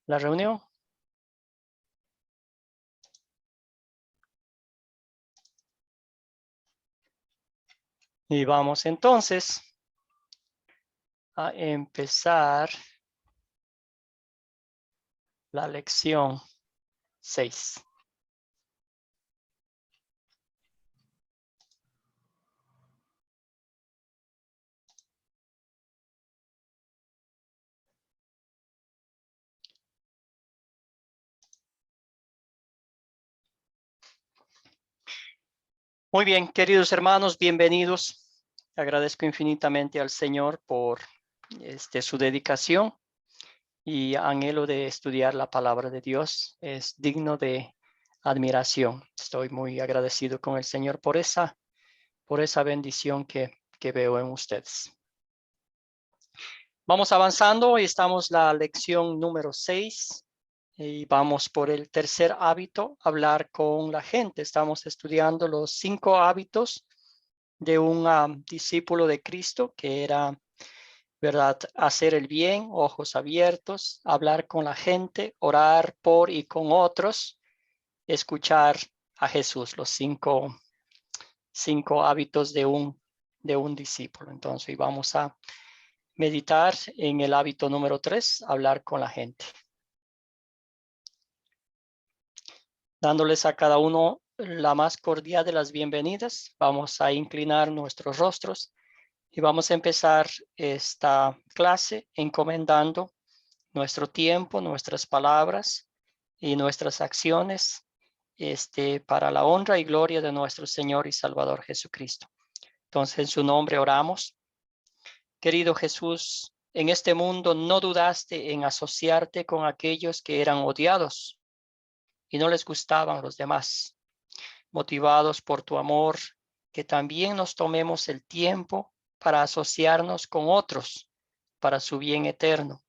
la reunión. Y vamos entonces a empezar la lección 6. Muy bien, queridos hermanos, bienvenidos. Agradezco infinitamente al Señor por su dedicación y anhelo de estudiar la palabra de Dios. Es digno de admiración. Estoy muy agradecido con el Señor por esa bendición que veo en ustedes. Vamos avanzando y estamos en la lección número 6 y vamos por el tercer hábito, hablar con la gente. Estamos estudiando los 5 hábitos de un discípulo de Cristo, que era, ¿verdad?, hacer el bien, ojos abiertos, hablar con la gente, orar por y con otros, escuchar a Jesús, los cinco hábitos de un discípulo. Entonces vamos a meditar en el hábito número 3, hablar con la gente. Dándoles a cada uno la más cordial de las bienvenidas, vamos a inclinar nuestros rostros y vamos a empezar esta clase encomendando nuestro tiempo, nuestras palabras y nuestras acciones para la honra y gloria de nuestro Señor y Salvador Jesucristo. Entonces, en su nombre oramos. Querido Jesús, en este mundo no dudaste en asociarte con aquellos que eran odiados y no les gustaban los demás. Motivados por tu amor, que también nos tomemos el tiempo para asociarnos con otros, para su bien eterno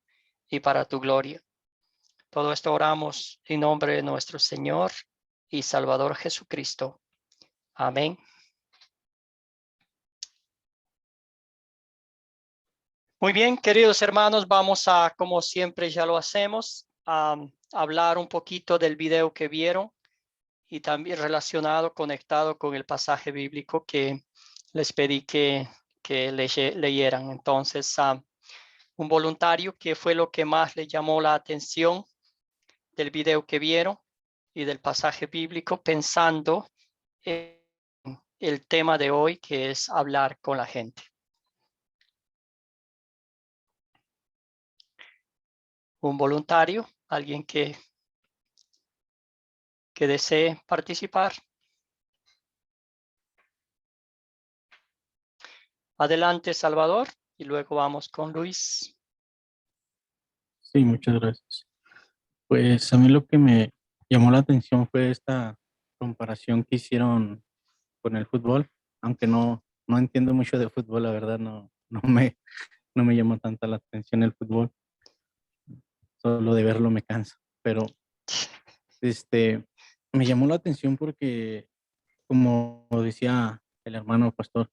y para tu gloria. Todo esto oramos en nombre de nuestro Señor y Salvador Jesucristo. Amén. Muy bien, queridos hermanos, vamos a, como siempre ya lo hacemos, a hablar un poquito del video que vieron y también relacionado, conectado con el pasaje bíblico que les pedí que leyeran. Entonces, un voluntario, ¿qué fue lo que más le llamó la atención del video que vieron y del pasaje bíblico, pensando en el tema de hoy, que es hablar con la gente? Un voluntario, alguien que desee participar. Adelante, Salvador, y luego vamos con Luis. Sí, muchas gracias. Pues a mí lo que me llamó la atención fue esta comparación que hicieron con el fútbol, aunque no entiendo mucho de fútbol, la verdad no me llama tanta la atención el fútbol, solo de verlo me canso, pero me llamó la atención porque, como decía el hermano pastor,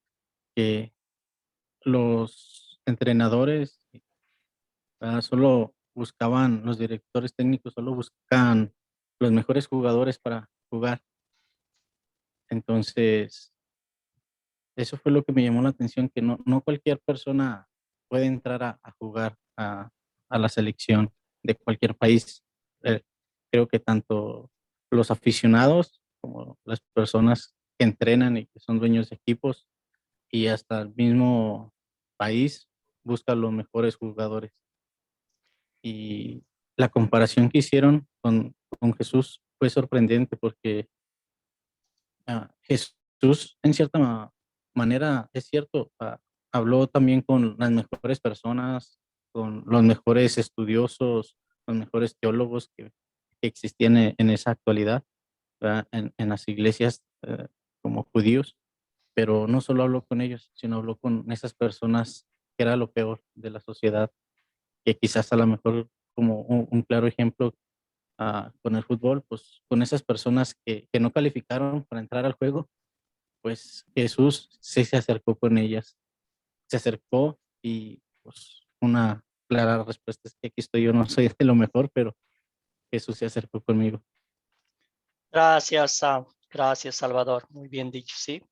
que los entrenadores solo buscaban, los directores técnicos solo buscan los mejores jugadores para jugar. Entonces, eso fue lo que me llamó la atención, que no cualquier persona puede entrar a jugar a la selección de cualquier país. Eh, Creo que tanto los aficionados como las personas que entrenan y que son dueños de equipos y hasta el mismo país busca los mejores jugadores. Y la comparación que hicieron con Jesús fue sorprendente porque Jesús, en cierta manera, es cierto, habló también con las mejores personas, con los mejores estudiosos, los mejores teólogos que existían en esa actualidad, ¿verdad? En las iglesias como judíos, pero no solo habló con ellos, sino habló con esas personas que era lo peor de la sociedad, que quizás a lo mejor, como un claro ejemplo con el fútbol, pues con esas personas que no calificaron para entrar al juego, pues Jesús sí se acercó con ellas, se acercó y pues una clara respuesta es que aquí estoy, yo no soy de lo mejor, pero Jesús se acercó conmigo. Gracias, gracias, Salvador. Muy bien dicho, sí.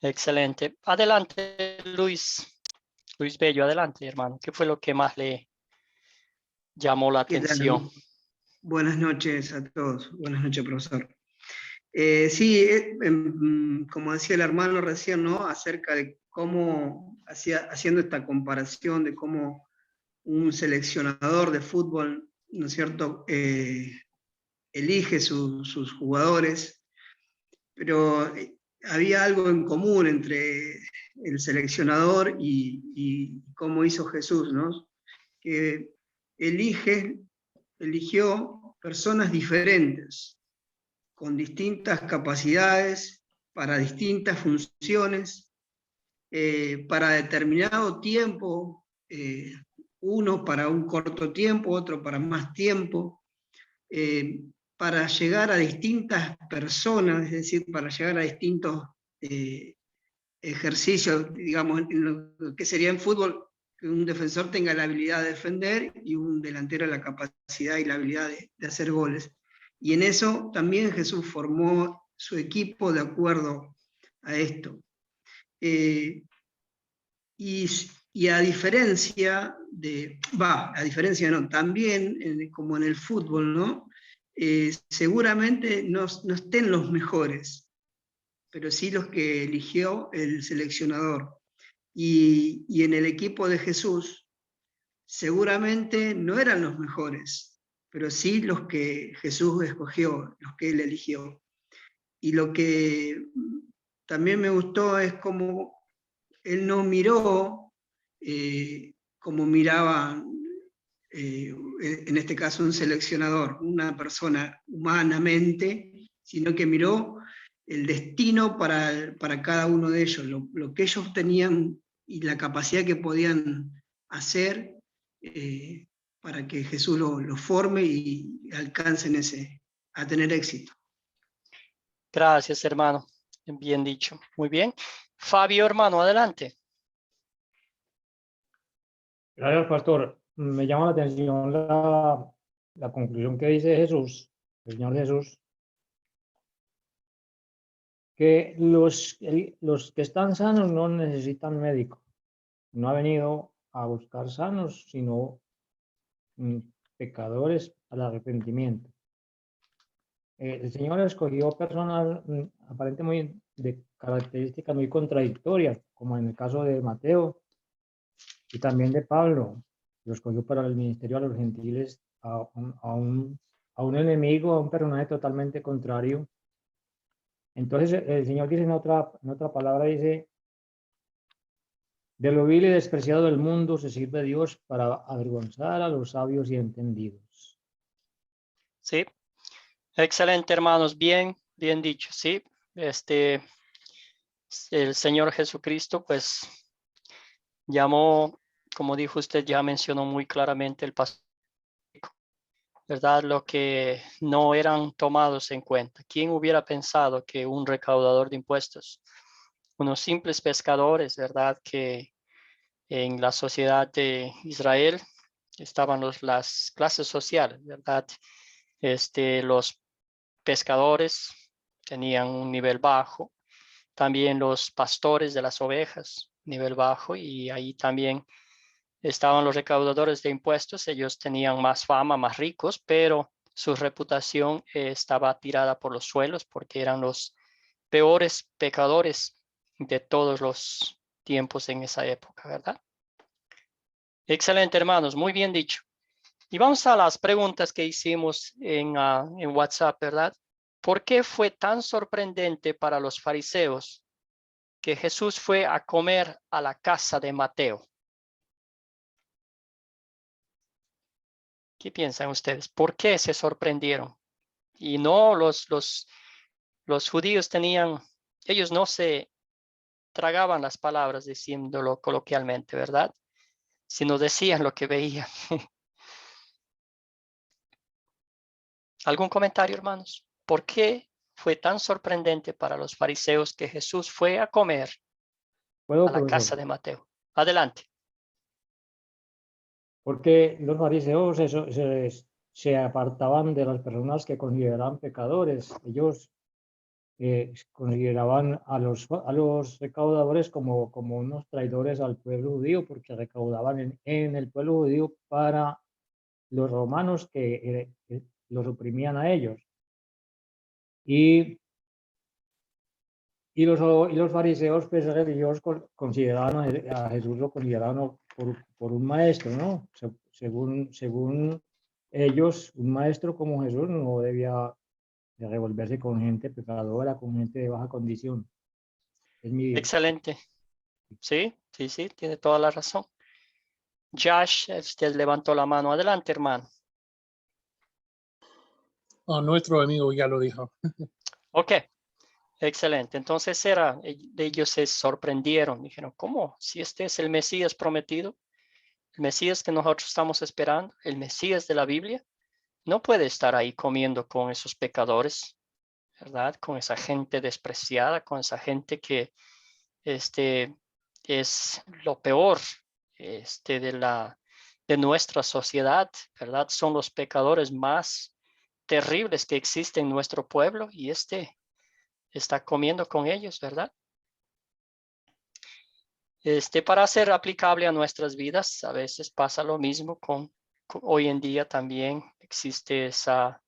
Excelente. Adelante, Luis. Luis Bello, adelante, hermano. ¿Qué fue lo que más le llamó la ¿Qué atención? tal? Buenas noches a todos. Buenas noches, profesor. Sí, como decía el hermano recién, ¿no? Acerca de cómo, haciendo esta comparación de cómo un seleccionador de fútbol, ¿no es cierto?, elige sus jugadores, pero había algo en común entre el seleccionador y cómo hizo Jesús, ¿no? Que eligió personas diferentes, con distintas capacidades, para distintas funciones, para determinado tiempo, uno para un corto tiempo, otro para más tiempo, para llegar a distintas personas, es decir, para llegar a distintos ejercicios, digamos, en lo que sería en fútbol, que un defensor tenga la habilidad de defender y un delantero la capacidad y la habilidad de hacer goles. Y en eso también Jesús formó su equipo de acuerdo a esto. Y a diferencia a diferencia no, también como en el fútbol, ¿no? Seguramente no estén los mejores, pero sí los que eligió el seleccionador. Y en el equipo de Jesús, seguramente no eran los mejores, pero sí los que Jesús escogió, los que él eligió. Y lo que también me gustó es cómo él no miró como miraba, en este caso, un seleccionador, una persona humanamente, sino que miró el destino para cada uno de ellos, lo que ellos tenían y la capacidad que podían hacer para que Jesús lo forme y alcancen a tener éxito. Gracias, hermano. Bien dicho. Muy bien. Fabio, hermano, adelante. Gracias, pastor. Me llama la atención la conclusión que dice Jesús, el Señor Jesús, que los que están sanos no necesitan médico. No ha venido a buscar sanos, sino pecadores al arrepentimiento. El Señor escogió personas aparentemente de características muy contradictorias, como en el caso de Mateo y también de Pablo. Lo escogió para el ministerio a los gentiles, a un enemigo, a un personaje totalmente contrario. Entonces el Señor dice en otra palabra, dice: de lo vil y despreciado del mundo se sirve Dios para avergonzar a los sabios y entendidos. Sí. Excelente, hermanos. Bien dicho. Sí. El Señor Jesucristo, pues, llamó, como dijo usted, ya mencionó muy claramente el pasado, ¿verdad? Lo que no eran tomados en cuenta. ¿Quién hubiera pensado que un recaudador de impuestos, unos simples pescadores, ¿verdad? Que en la sociedad de Israel estaban las clases sociales, ¿verdad? Los pescadores tenían un nivel bajo, también los pastores de las ovejas, nivel bajo, y ahí también estaban los recaudadores de impuestos. Ellos tenían más fama, más ricos, pero su reputación estaba tirada por los suelos porque eran los peores pecadores de todos los tiempos en esa época, ¿verdad? Excelente, hermanos, muy bien dicho. Y vamos a las preguntas que hicimos en WhatsApp, ¿verdad? ¿Por qué fue tan sorprendente para los fariseos que Jesús fue a comer a la casa de Mateo? ¿Qué piensan ustedes? ¿Por qué se sorprendieron? Y no, los judíos ellos no se tragaban las palabras diciéndolo coloquialmente, ¿verdad? Sino decían lo que veían. ¿Algún comentario, hermanos? ¿Por qué fue tan sorprendente para los fariseos que Jesús fue a comer ¿Puedo, a la profesor? casa de Mateo? Adelante. Porque los fariseos se se apartaban de las personas que consideraban pecadores. Ellos consideraban a los recaudadores como unos traidores al pueblo judío, porque recaudaban en el pueblo judío para los romanos que los oprimían a ellos. Y los fariseos, pues religiosos, consideraban a Jesús, lo consideraban por un maestro, ¿no? Según ellos, un maestro como Jesús no debía de revolverse con gente pecadora, con gente de baja condición. Es mi... Excelente. Sí, tiene toda la razón. Josh, usted levantó la mano. Adelante, hermano. Nuestro amigo ya lo dijo. Ok, excelente. Entonces ellos se sorprendieron. Dijeron, ¿cómo? Si este es el Mesías prometido, el Mesías que nosotros estamos esperando, el Mesías de la Biblia, no puede estar ahí comiendo con esos pecadores, ¿verdad? Con esa gente despreciada, con esa gente que es lo peor de nuestra sociedad, ¿verdad? Son los pecadores más terribles que existen en nuestro pueblo y está comiendo con ellos, ¿verdad? Para ser aplicable a nuestras vidas, a veces pasa lo mismo hoy en día también existe esa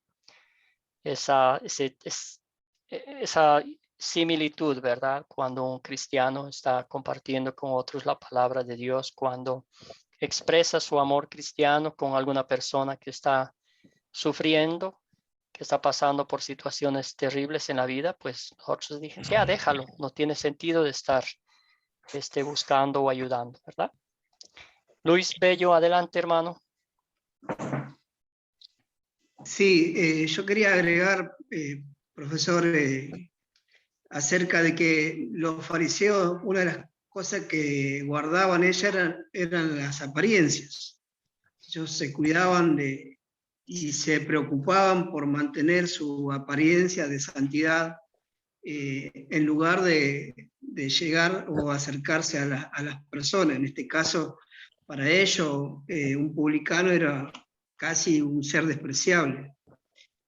similitud, ¿verdad? Cuando un cristiano está compartiendo con otros la palabra de Dios, cuando expresa su amor cristiano con alguna persona que está sufriendo, que está pasando por situaciones terribles en la vida, pues nosotros dijimos, ya déjalo, no tiene sentido de estar buscando o ayudando, ¿verdad? Luis Bello, adelante, hermano. Sí, yo quería agregar, profesor, acerca de que los fariseos, una de las cosas que guardaban eran las apariencias. Ellos se cuidaban y se preocupaban por mantener su apariencia de santidad en lugar de llegar o acercarse a las personas. En este caso, para ellos, un publicano era casi un ser despreciable.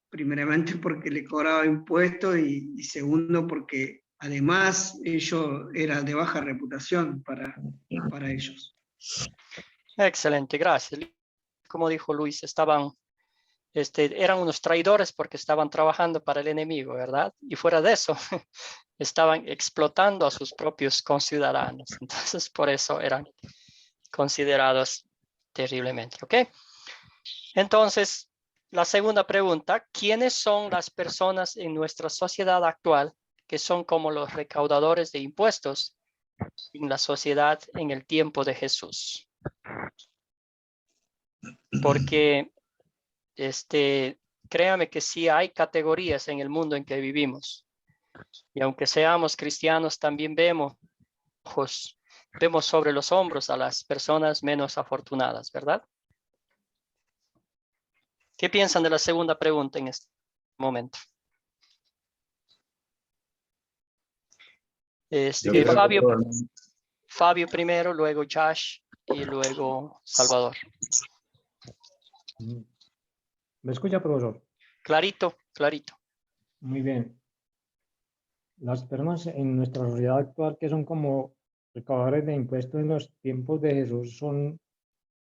Primeramente porque le cobraba impuestos y segundo porque además ellos eran de baja reputación para ellos. Excelente, gracias. Como dijo Luis, eran unos traidores porque estaban trabajando para el enemigo, ¿verdad? Y fuera de eso, estaban explotando a sus propios conciudadanos. Entonces, por eso eran considerados terriblemente, ¿ok? Entonces, la segunda pregunta, ¿quiénes son las personas en nuestra sociedad actual que son como los recaudadores de impuestos en la sociedad en el tiempo de Jesús? Porque créame que sí hay categorías en el mundo en que vivimos. Y aunque seamos cristianos, también vemos sobre los hombros a las personas menos afortunadas, ¿verdad? ¿Qué piensan de la segunda pregunta en este momento? Fabio primero, luego Josh y luego Salvador. ¿Me escucha, profesor? Clarito, clarito. Muy bien. Las personas en nuestra sociedad actual que son como recaudadores de impuestos en los tiempos de Jesús son,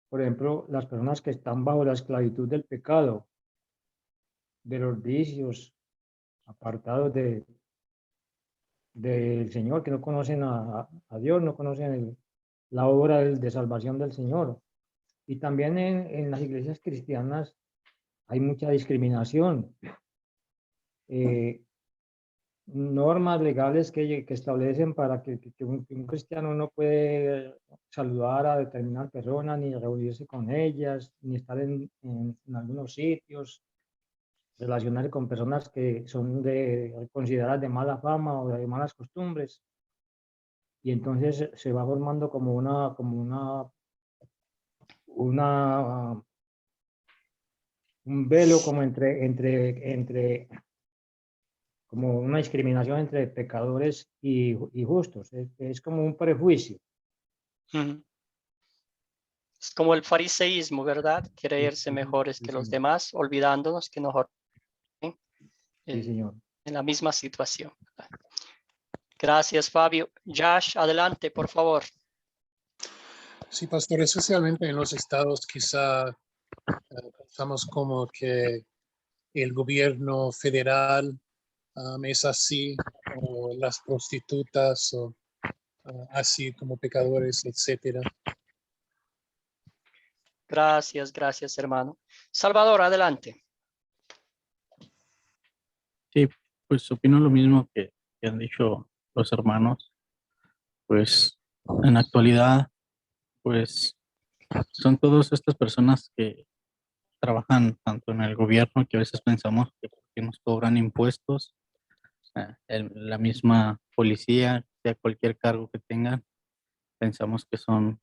por ejemplo, las personas que están bajo la esclavitud del pecado, de los vicios, apartados del Señor, que no conocen a Dios, no conocen la obra de salvación del Señor. Y también en las iglesias cristianas hay mucha discriminación. Normas legales que establecen para que un cristiano no puede saludar a determinadas personas, ni reunirse con ellas, ni estar en algunos sitios, relacionarse con personas que son consideradas de mala fama o de malas costumbres. Y entonces se va formando como un velo como como una discriminación entre pecadores y justos. Es como un prejuicio. Es como el fariseísmo, ¿verdad? Creerse mejores que los demás, olvidándonos que nosotros Sí, señor. en la misma situación. Gracias, Fabio. Josh, adelante, por favor. Sí, pastor, especialmente en los estados quizá pensamos como que el gobierno federal es así, o las prostitutas, o así como pecadores, etcétera. Gracias, gracias, hermano. Salvador, adelante. Sí, pues opino lo mismo que han dicho los hermanos. Pues en la actualidad, pues son todas estas personas que trabajan tanto en el gobierno, que a veces pensamos que nos cobran impuestos, la misma policía, sea cualquier cargo que tengan, pensamos que son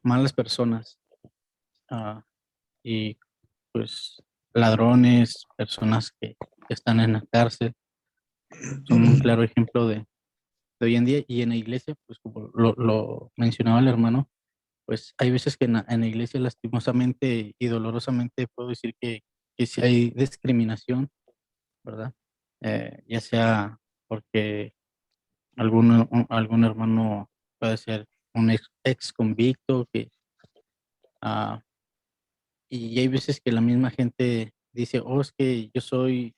malas personas, y pues ladrones, personas que están en la cárcel, son un claro ejemplo de hoy en día. Y en la iglesia, pues como lo mencionaba el hermano, pues hay veces que en la iglesia lastimosamente y dolorosamente puedo decir que sí hay discriminación, ¿verdad? Ya sea porque algún hermano puede ser un ex convicto y hay veces que la misma gente dice, oh, es que yo soy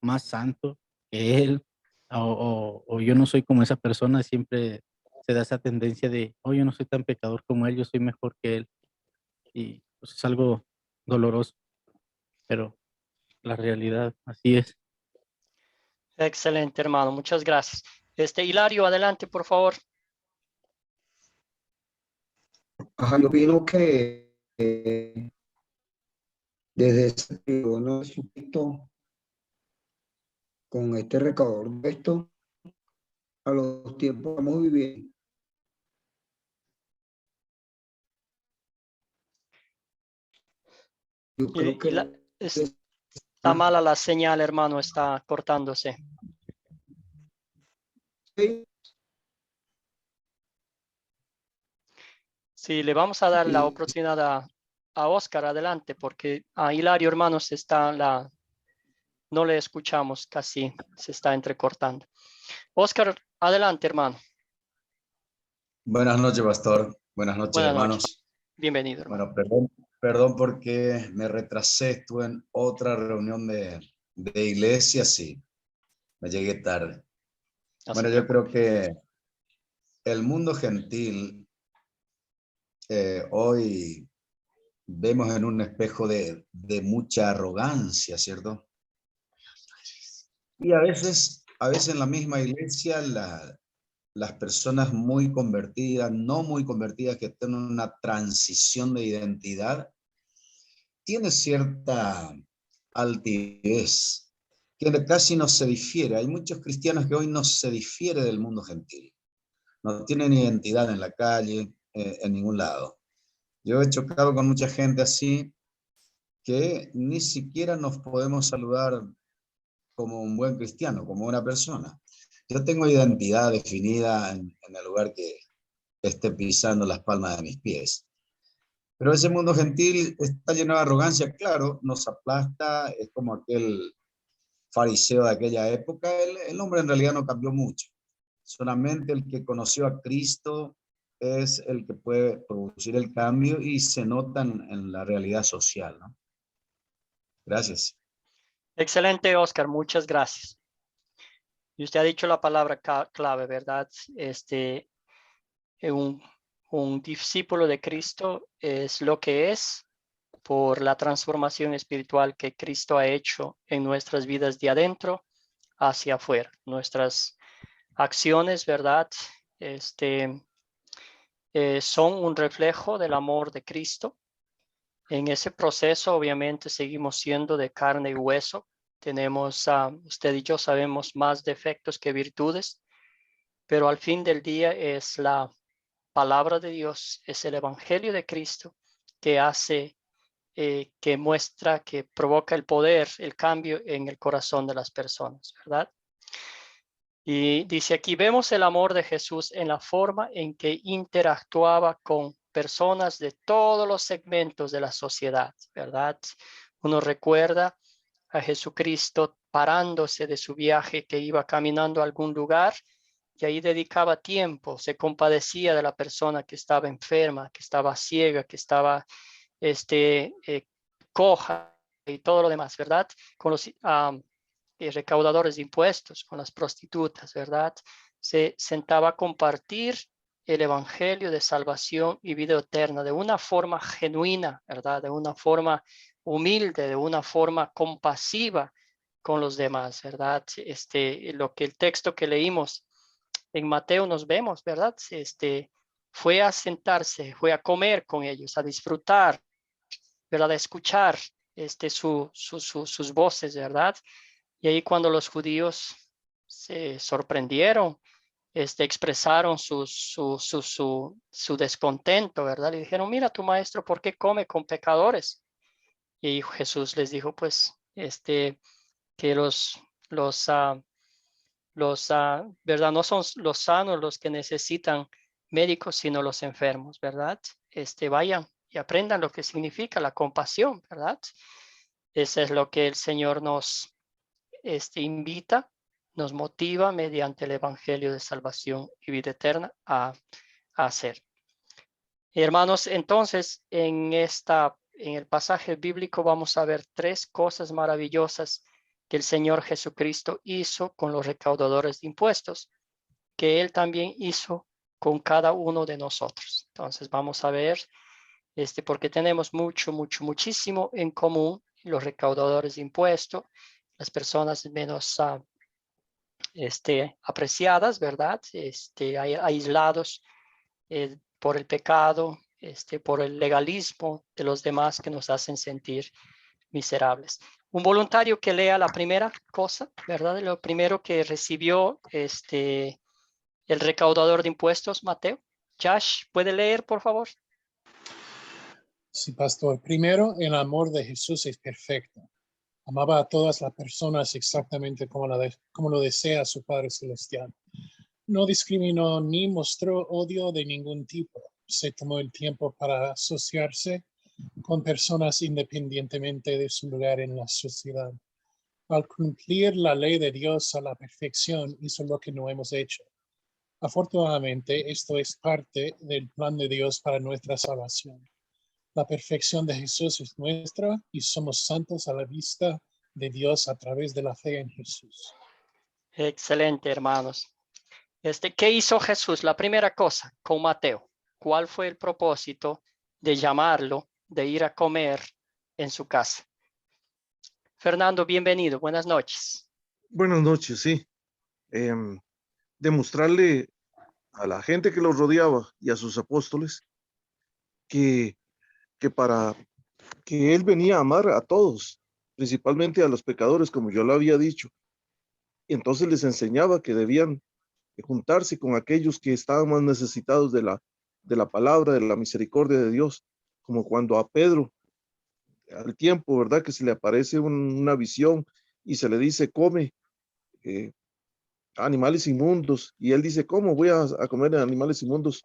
más santo que él, o yo no soy como esa persona. Siempre se da esa tendencia de, oh, yo no soy tan pecador como él, yo soy mejor que él. Y pues es algo doloroso, pero la realidad así es. Excelente, hermano. Muchas gracias. Hilario, adelante, por favor. Ajá, yo opino que desde ese periodo no Jesucristo, con este recaudador de esto, a los tiempos que estamos viviendo. Yo creo que Está mala la señal, hermano, está cortándose. Sí, le vamos a dar la oportunidad a Oscar, adelante, porque a Hilario, hermanos, no le escuchamos casi, se está entrecortando. Oscar, adelante, hermano. Buenas noches, pastor. Buenas noches, Buenas hermanos. noches. Bienvenido, hermano. Bueno, perdón porque me retrasé, estuve en otra reunión de iglesia, sí, me llegué tarde. No se Bueno, yo preocupe. creo que el mundo gentil hoy vemos en un espejo de mucha arrogancia, ¿cierto? Y a veces en la misma iglesia, las personas muy convertidas, no muy convertidas, que tienen una transición de identidad, tiene cierta altivez, que casi no se difiere. Hay muchos cristianos que hoy no se difiere del mundo gentil. No tienen identidad en la calle, en ningún lado. Yo he chocado con mucha gente así, que ni siquiera nos podemos saludar como un buen cristiano, como una persona. Yo tengo identidad definida en el lugar que esté pisando las palmas de mis pies. Pero ese mundo gentil está lleno de arrogancia, claro, nos aplasta, es como aquel fariseo de aquella época. El hombre en realidad no cambió mucho. Solamente el que conoció a Cristo es el que puede producir el cambio y se nota en la realidad social, ¿no? Gracias. Excelente, Oscar. Muchas gracias. Y usted ha dicho la palabra clave, ¿verdad? Un discípulo de Cristo es lo que es por la transformación espiritual que Cristo ha hecho en nuestras vidas de adentro hacia afuera. Nuestras acciones, ¿verdad? Son un reflejo del amor de Cristo. En ese proceso, obviamente, seguimos siendo de carne y hueso. Tenemos, usted y yo sabemos, más defectos que virtudes, pero al fin del día es la palabra de Dios, es el evangelio de Cristo que hace, que muestra, que provoca el poder, el cambio en el corazón de las personas, ¿verdad? Y dice aquí, vemos el amor de Jesús en la forma en que interactuaba con personas de todos los segmentos de la sociedad, ¿verdad? Uno recuerda a Jesucristo parándose de su viaje, que iba caminando a algún lugar y ahí dedicaba tiempo, se compadecía de la persona que estaba enferma, que estaba ciega, que estaba coja y todo lo demás, ¿verdad? Con los recaudadores de impuestos, con las prostitutas, ¿verdad? Se sentaba a compartir el evangelio de salvación y vida eterna de una forma genuina, ¿verdad? De una forma humilde, de una forma compasiva con los demás, ¿verdad? Lo que el texto que leímos en Mateo nos vemos, ¿verdad? Fue a sentarse, fue a comer con ellos, a disfrutar, ¿verdad? A escuchar sus voces, ¿verdad? Y ahí cuando los judíos se sorprendieron, expresaron su descontento, ¿verdad? Le dijeron, mira tu maestro, ¿por qué come con pecadores? Y Jesús les dijo, pues, que ¿verdad? No son los sanos los que necesitan médicos, sino los enfermos, ¿verdad? Vayan y aprendan lo que significa la compasión, ¿verdad? Eso es lo que el Señor nos invita, nos motiva mediante el evangelio de salvación y vida eterna a hacer. Hermanos, entonces en el pasaje bíblico vamos a ver 3 cosas maravillosas que el Señor Jesucristo hizo con los recaudadores de impuestos, que Él también hizo con cada uno de nosotros. Entonces vamos a ver, porque tenemos muchísimo en común, los recaudadores de impuestos, las personas menos apreciadas, ¿verdad? Aislados por el pecado, por el legalismo de los demás que nos hacen sentir miserables. Un voluntario que lea la primera cosa, ¿verdad? Lo primero que recibió el recaudador de impuestos, Mateo. Josh, ¿puede leer, por favor? Sí, pastor. Primero, el amor de Jesús es perfecto. Amaba a todas las personas exactamente como lo desea su Padre Celestial. No discriminó ni mostró odio de ningún tipo. Se tomó el tiempo para asociarse con personas independientemente de su lugar en la sociedad. Al cumplir la ley de Dios a la perfección, hizo lo que no hemos hecho. Afortunadamente, esto es parte del plan de Dios para nuestra salvación. La perfección de Jesús es nuestra y somos santos a la vista de Dios a través de la fe en Jesús. Excelente, hermanos. ¿Qué hizo Jesús? La primera cosa con Mateo. ¿Cuál fue el propósito de llamarlo, de ir a comer en su casa? Fernando, bienvenido. Buenas noches. Buenas noches, sí. Demostrarle a la gente que los rodeaba y a sus apóstoles que para que él venía a amar a todos, principalmente a los pecadores, como yo lo había dicho. Y entonces les enseñaba que debían juntarse con aquellos que estaban más necesitados de la palabra, de la misericordia de Dios, como cuando a Pedro, al tiempo, ¿verdad? Que se le aparece una visión y se le dice, come animales inmundos. Y él dice, ¿cómo voy a comer animales inmundos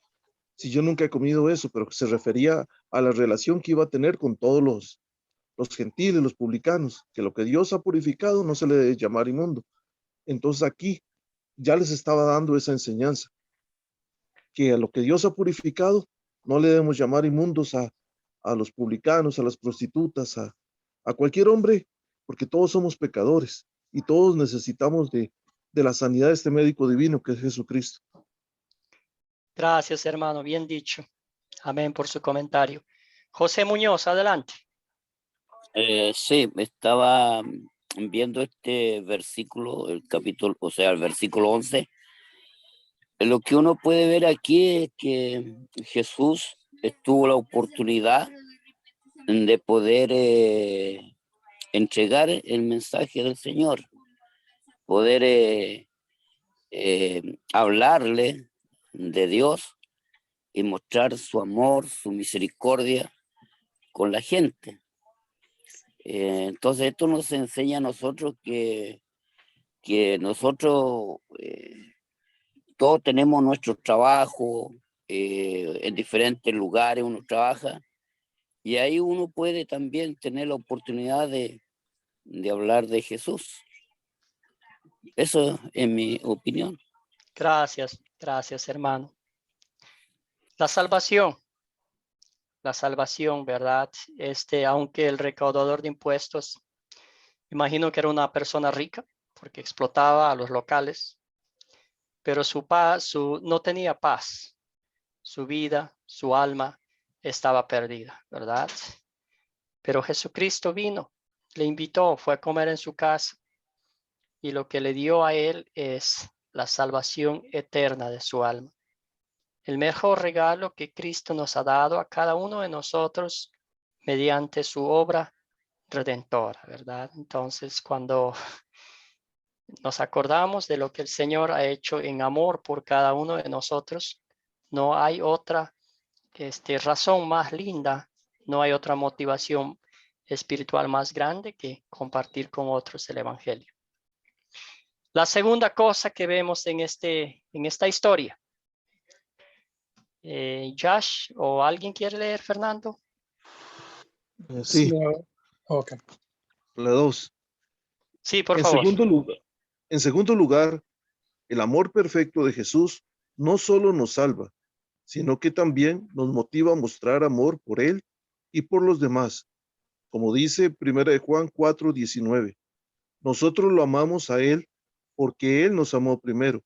si yo nunca he comido eso? Pero se refería a la relación que iba a tener con todos los gentiles, los publicanos, que lo que Dios ha purificado no se le debe llamar inmundo. Entonces aquí ya les estaba dando esa enseñanza, que a lo que Dios ha purificado no le debemos llamar inmundos a los publicanos, a las prostitutas, a cualquier hombre, porque todos somos pecadores y todos necesitamos de la sanidad de este médico divino que es Jesucristo. Gracias, hermano. Bien dicho. Amén por su comentario. José Muñoz, adelante. Sí, estaba viendo este versículo, el capítulo, o sea, el versículo 11. Lo que uno puede ver aquí es que Jesús tuvo la oportunidad de poder entregar el mensaje del Señor, poder hablarle de Dios y mostrar su amor, su misericordia con la gente. Entonces esto nos enseña a nosotros que nosotros todos tenemos nuestro trabajo, en diferentes lugares uno trabaja y ahí uno puede también tener la oportunidad de hablar de Jesús. Eso es mi opinión. Gracias, gracias, hermano. La salvación, ¿verdad? Aunque el recaudador de impuestos, imagino que era una persona rica, porque explotaba a los locales, pero no tenía paz. Su vida, su alma estaba perdida, ¿verdad? Pero Jesucristo vino, le invitó, fue a comer en su casa y lo que le dio a él es la salvación eterna de su alma. El mejor regalo que Cristo nos ha dado a cada uno de nosotros mediante su obra redentora, ¿verdad? Entonces, cuando nos acordamos de lo que el Señor ha hecho en amor por cada uno de nosotros, no hay otra razón más linda, no hay otra motivación espiritual más grande que compartir con otros el Evangelio. La segunda cosa que vemos en esta historia. Josh, ¿o alguien quiere leer, Fernando? Sí, Ok. la 2. Sí, por favor. En segundo lugar, el amor perfecto de Jesús no solo nos salva, sino que también nos motiva a mostrar amor por Él y por los demás. Como dice 1 Juan 4:19, nosotros lo amamos a Él porque Él nos amó primero.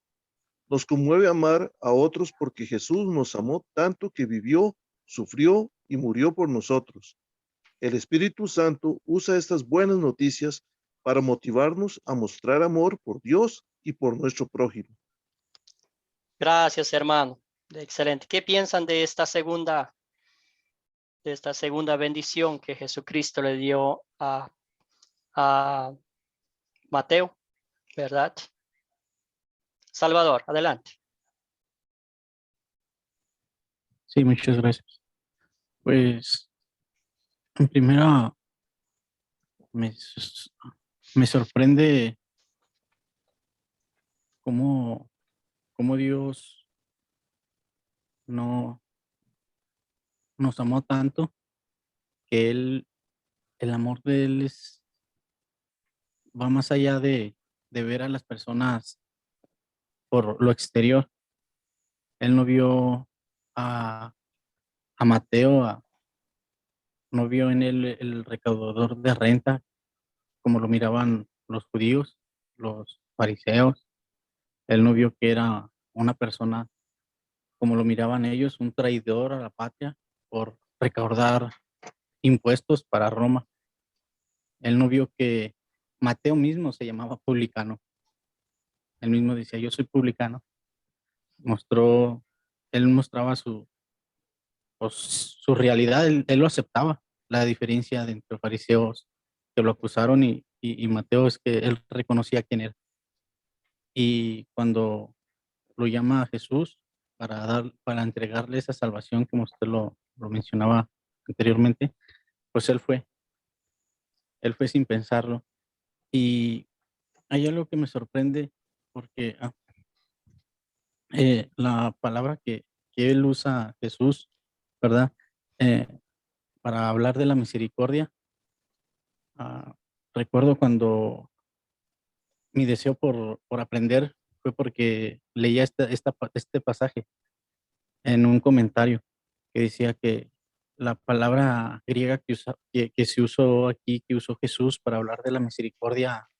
Nos conmueve amar a otros porque Jesús nos amó tanto que vivió, sufrió y murió por nosotros. El Espíritu Santo usa estas buenas noticias para motivarnos a mostrar amor por Dios y por nuestro prójimo. Gracias, hermano. Excelente. ¿Qué piensan de esta segunda bendición que Jesucristo le dio a Mateo, ¿verdad? Salvador, adelante. Sí, muchas gracias. Pues, en primera, me sorprende cómo Dios no nos amó tanto que el amor de Él va más allá de ver a las personas por lo exterior. Él no vio a Mateo, no vio en él el recaudador de renta como lo miraban los judíos, los fariseos. Él no vio que era una persona como lo miraban ellos, un traidor a la patria por recaudar impuestos para Roma. Él no vio que Mateo mismo se llamaba publicano. Él mismo decía, yo soy publicano. Él mostraba su realidad, él lo aceptaba. La diferencia de entre fariseos que lo acusaron y Mateo es que él reconocía quién era. Y cuando lo llama a Jesús para entregarle esa salvación, como usted lo mencionaba anteriormente, pues él fue sin pensarlo. Y hay algo que me sorprende porque la palabra que él usa, Jesús, ¿verdad? Para hablar de la misericordia. Recuerdo cuando mi deseo por aprender fue porque leía este pasaje en un comentario que decía que la palabra griega que se usó aquí, que usó Jesús para hablar de la misericordia,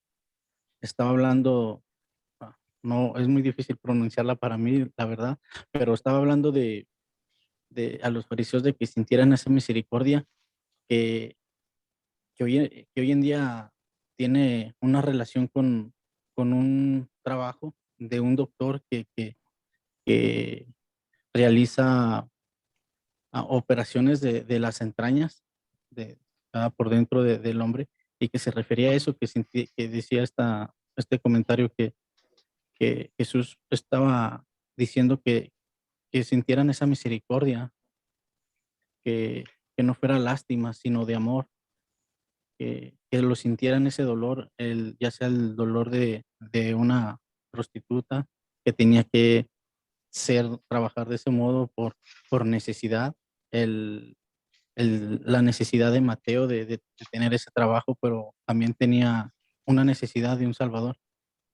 estaba hablando, no, es muy difícil pronunciarla para mí, la verdad, pero estaba hablando de a los fariseos de que sintieran esa misericordia que hoy en día tiene una relación con un trabajo de un doctor que realiza operaciones de las entrañas por dentro del hombre, y que se refería a eso, que decía este comentario que Jesús estaba diciendo que sintieran esa misericordia, que no fuera lástima, sino de amor, que lo sintieran ese dolor, ya sea el dolor de una prostituta que tenía que trabajar de ese modo por necesidad, la necesidad de Mateo de tener ese trabajo, pero también tenía una necesidad de un Salvador.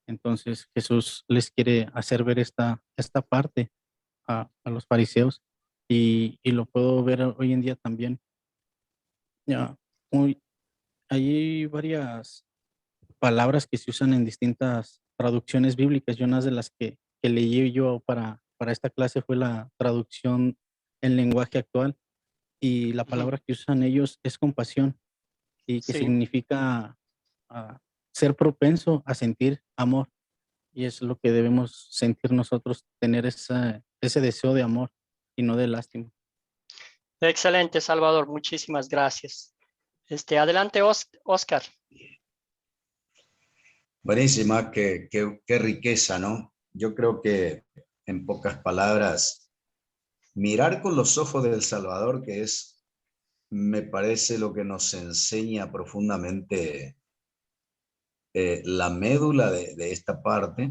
Entonces Jesús les quiere hacer ver esta parte a los fariseos y lo puedo ver hoy en día también. Ya, hay varias palabras que se usan en distintas traducciones bíblicas y una de las que leí yo para esta clase fue la traducción en lenguaje actual y la palabra que usan ellos es compasión y que Sí, significa ser propenso a sentir amor y es lo que debemos sentir nosotros, tener ese deseo de amor y no de lástima. excelente, Salvador. Muchísimas gracias. Adelante, Oscar. Buenísima, qué riqueza, ¿no? Yo creo que, en pocas palabras, mirar con los ojos del Salvador, que es, me parece, lo que nos enseña profundamente la médula de esta parte,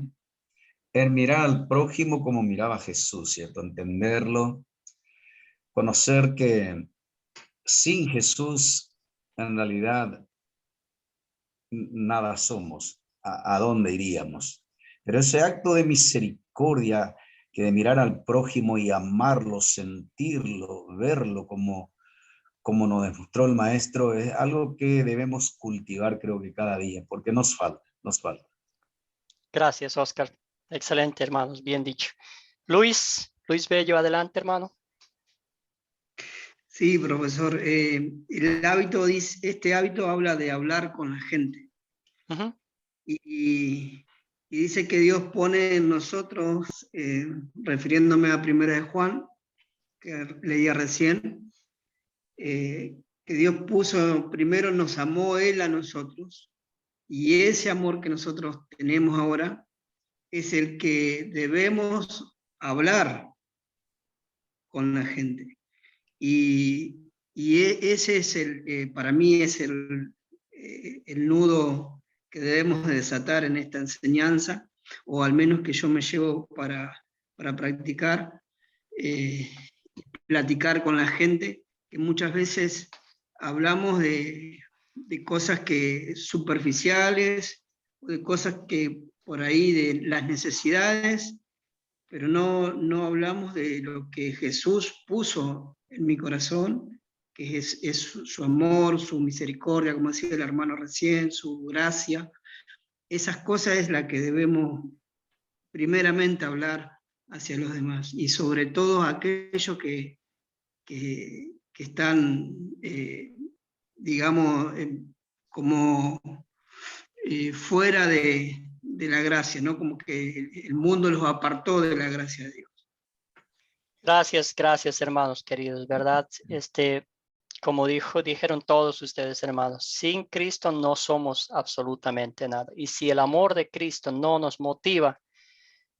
es mirar al prójimo como miraba Jesús, ¿cierto? Entenderlo, conocer que sin Jesús, en realidad, nada somos. ¿A dónde iríamos? Pero ese acto de misericordia, que de mirar al prójimo y amarlo, sentirlo, verlo como nos demostró el maestro, es algo que debemos cultivar, creo que cada día, porque nos falta. Gracias, Oscar. Excelente, hermanos. Bien dicho. Luis Bello, adelante, hermano. Sí, profesor. Este hábito habla de hablar con la gente. Ujú. Y dice que Dios pone en nosotros, refiriéndome a 1 de Juan, que leía recién, que Dios primero nos amó Él a nosotros, y ese amor que nosotros tenemos ahora es el que debemos hablar con la gente. Ese es para mí es el nudo que debemos de desatar en esta enseñanza, o al menos que yo me llevo para practicar, platicar con la gente, que muchas veces hablamos de cosas superficiales, de cosas que por ahí de las necesidades, pero no hablamos de lo que Jesús puso en mi corazón, que es su amor, su misericordia, como decía el hermano recién, su gracia. Esas cosas es la que debemos primeramente hablar hacia los demás, y sobre todo aquellos que están, digamos, como fuera de la gracia, ¿no? Como que el mundo los apartó de la gracia de Dios. Gracias, hermanos queridos, ¿verdad? Como dijeron todos ustedes, hermanos, sin Cristo no somos absolutamente nada. Y si el amor de Cristo no nos motiva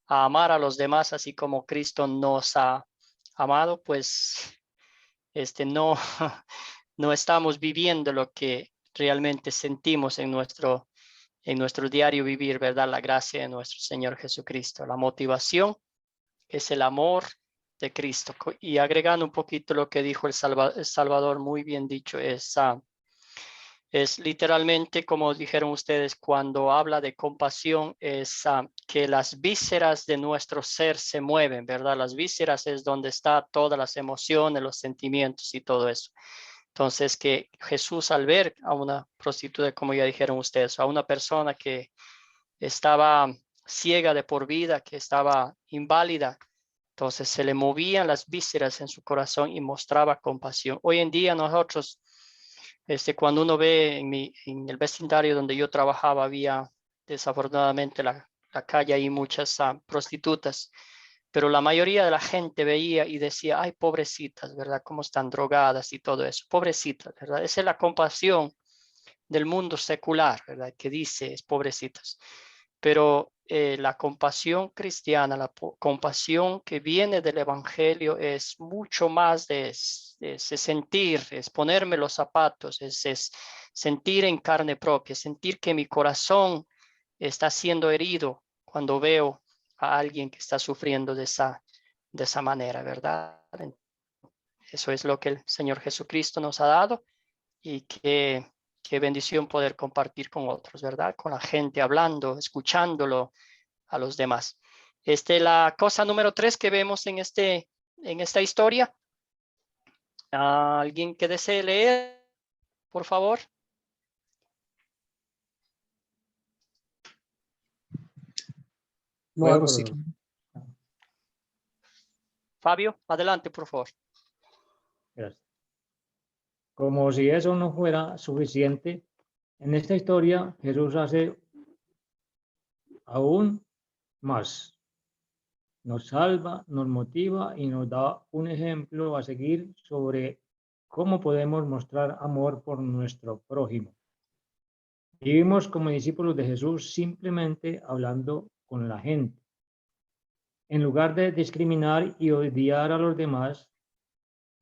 a amar a los demás así como Cristo nos ha amado, pues no, no estamos viviendo lo que realmente sentimos en nuestro diario vivir, ¿verdad? La gracia de nuestro Señor Jesucristo. La motivación es el amor de Cristo. Y agregando un poquito lo que dijo el Salvador, muy bien dicho, es literalmente, como dijeron ustedes, cuando habla de compasión, es que las vísceras de nuestro ser se mueven, ¿verdad? Las vísceras es donde está todas las emociones, los sentimientos y todo eso. Entonces, que Jesús, al ver a una prostituta, como ya dijeron ustedes, a una persona que estaba ciega de por vida, que estaba inválida, entonces se le movían las vísceras en su corazón y mostraba compasión. Hoy en día nosotros, cuando uno ve en el vecindario donde yo trabajaba, había desafortunadamente la calle ahí muchas prostitutas, pero la mayoría de la gente veía y decía, ay, pobrecitas, ¿verdad? Cómo están drogadas y todo eso, pobrecitas, ¿verdad? Esa es la compasión del mundo secular, ¿verdad? Que dice, es pobrecitas. Pero la compasión cristiana, la compasión que viene del Evangelio es mucho más de sentir, es ponerme los zapatos, es sentir en carne propia, sentir que mi corazón está siendo herido cuando veo a alguien que está sufriendo de esa de esa manera, ¿verdad? Eso es lo que el Señor Jesucristo nos ha dado y qué bendición poder compartir con otros, ¿verdad? Con la gente, hablando, escuchándolo a los demás. La cosa número 3 que vemos en esta historia. ¿Alguien que desee leer, por favor? Lo hago, sí. Fabio, adelante, por favor. Gracias. Como si eso no fuera suficiente, en esta historia Jesús hace aún más. Nos salva, nos motiva y nos da un ejemplo a seguir sobre cómo podemos mostrar amor por nuestro prójimo. Vivimos como discípulos de Jesús simplemente hablando con la gente. En lugar de discriminar y odiar a los demás,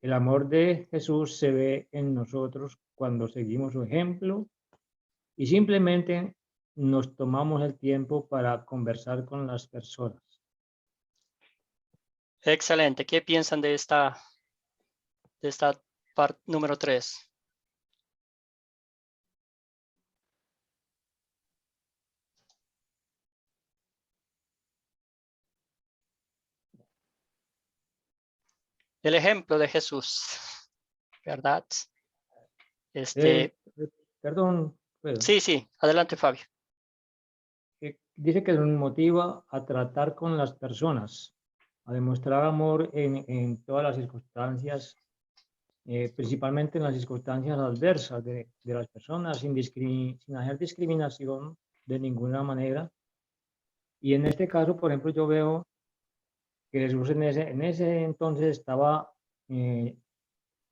el amor de Jesús se ve en nosotros cuando seguimos su ejemplo y simplemente nos tomamos el tiempo para conversar con las personas. Excelente. ¿Qué piensan de esta parte número 3? El ejemplo de Jesús, ¿verdad? Perdón, Pedro. Sí, adelante, Fabio. Dice que nos motiva a tratar con las personas, a demostrar amor en todas las circunstancias, principalmente en las circunstancias adversas de las personas, sin hacer discriminación de ninguna manera. Y en este caso, por ejemplo, yo veo que Jesús en ese entonces estaba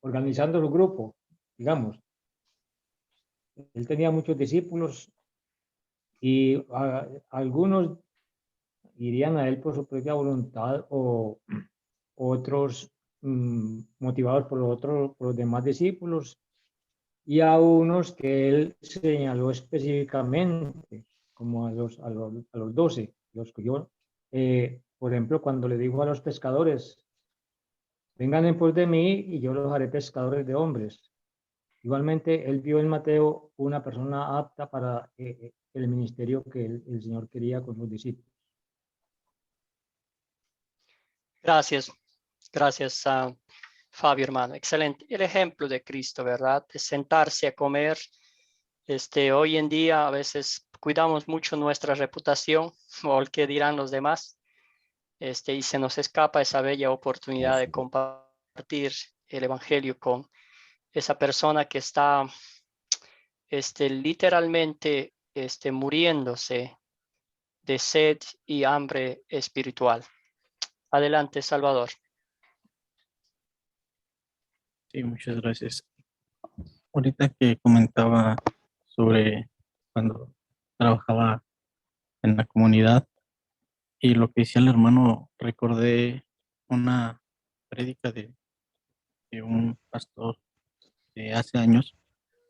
organizando su grupo, digamos. Él tenía muchos discípulos y algunos irían a él por su propia voluntad o otros motivados por los demás discípulos, y a unos que él señaló específicamente, como a los 12, los que yo, por ejemplo, cuando le dijo a los pescadores, vengan en pos de mí y yo los haré pescadores de hombres. Igualmente, él vio en Mateo una persona apta para el ministerio que el Señor quería con sus discípulos. Gracias Fabio, hermano. Excelente. El ejemplo de Cristo, ¿verdad? De sentarse a comer. Hoy en día a veces cuidamos mucho nuestra reputación o el que dirán los demás. Y se nos escapa esa bella oportunidad de compartir el evangelio con esa persona que está literalmente muriéndose de sed y hambre espiritual. Adelante, Salvador. Sí, muchas gracias. Ahorita que comentaba sobre cuando trabajaba en la comunidad y lo que decía el hermano, recordé una prédica de un pastor de hace años,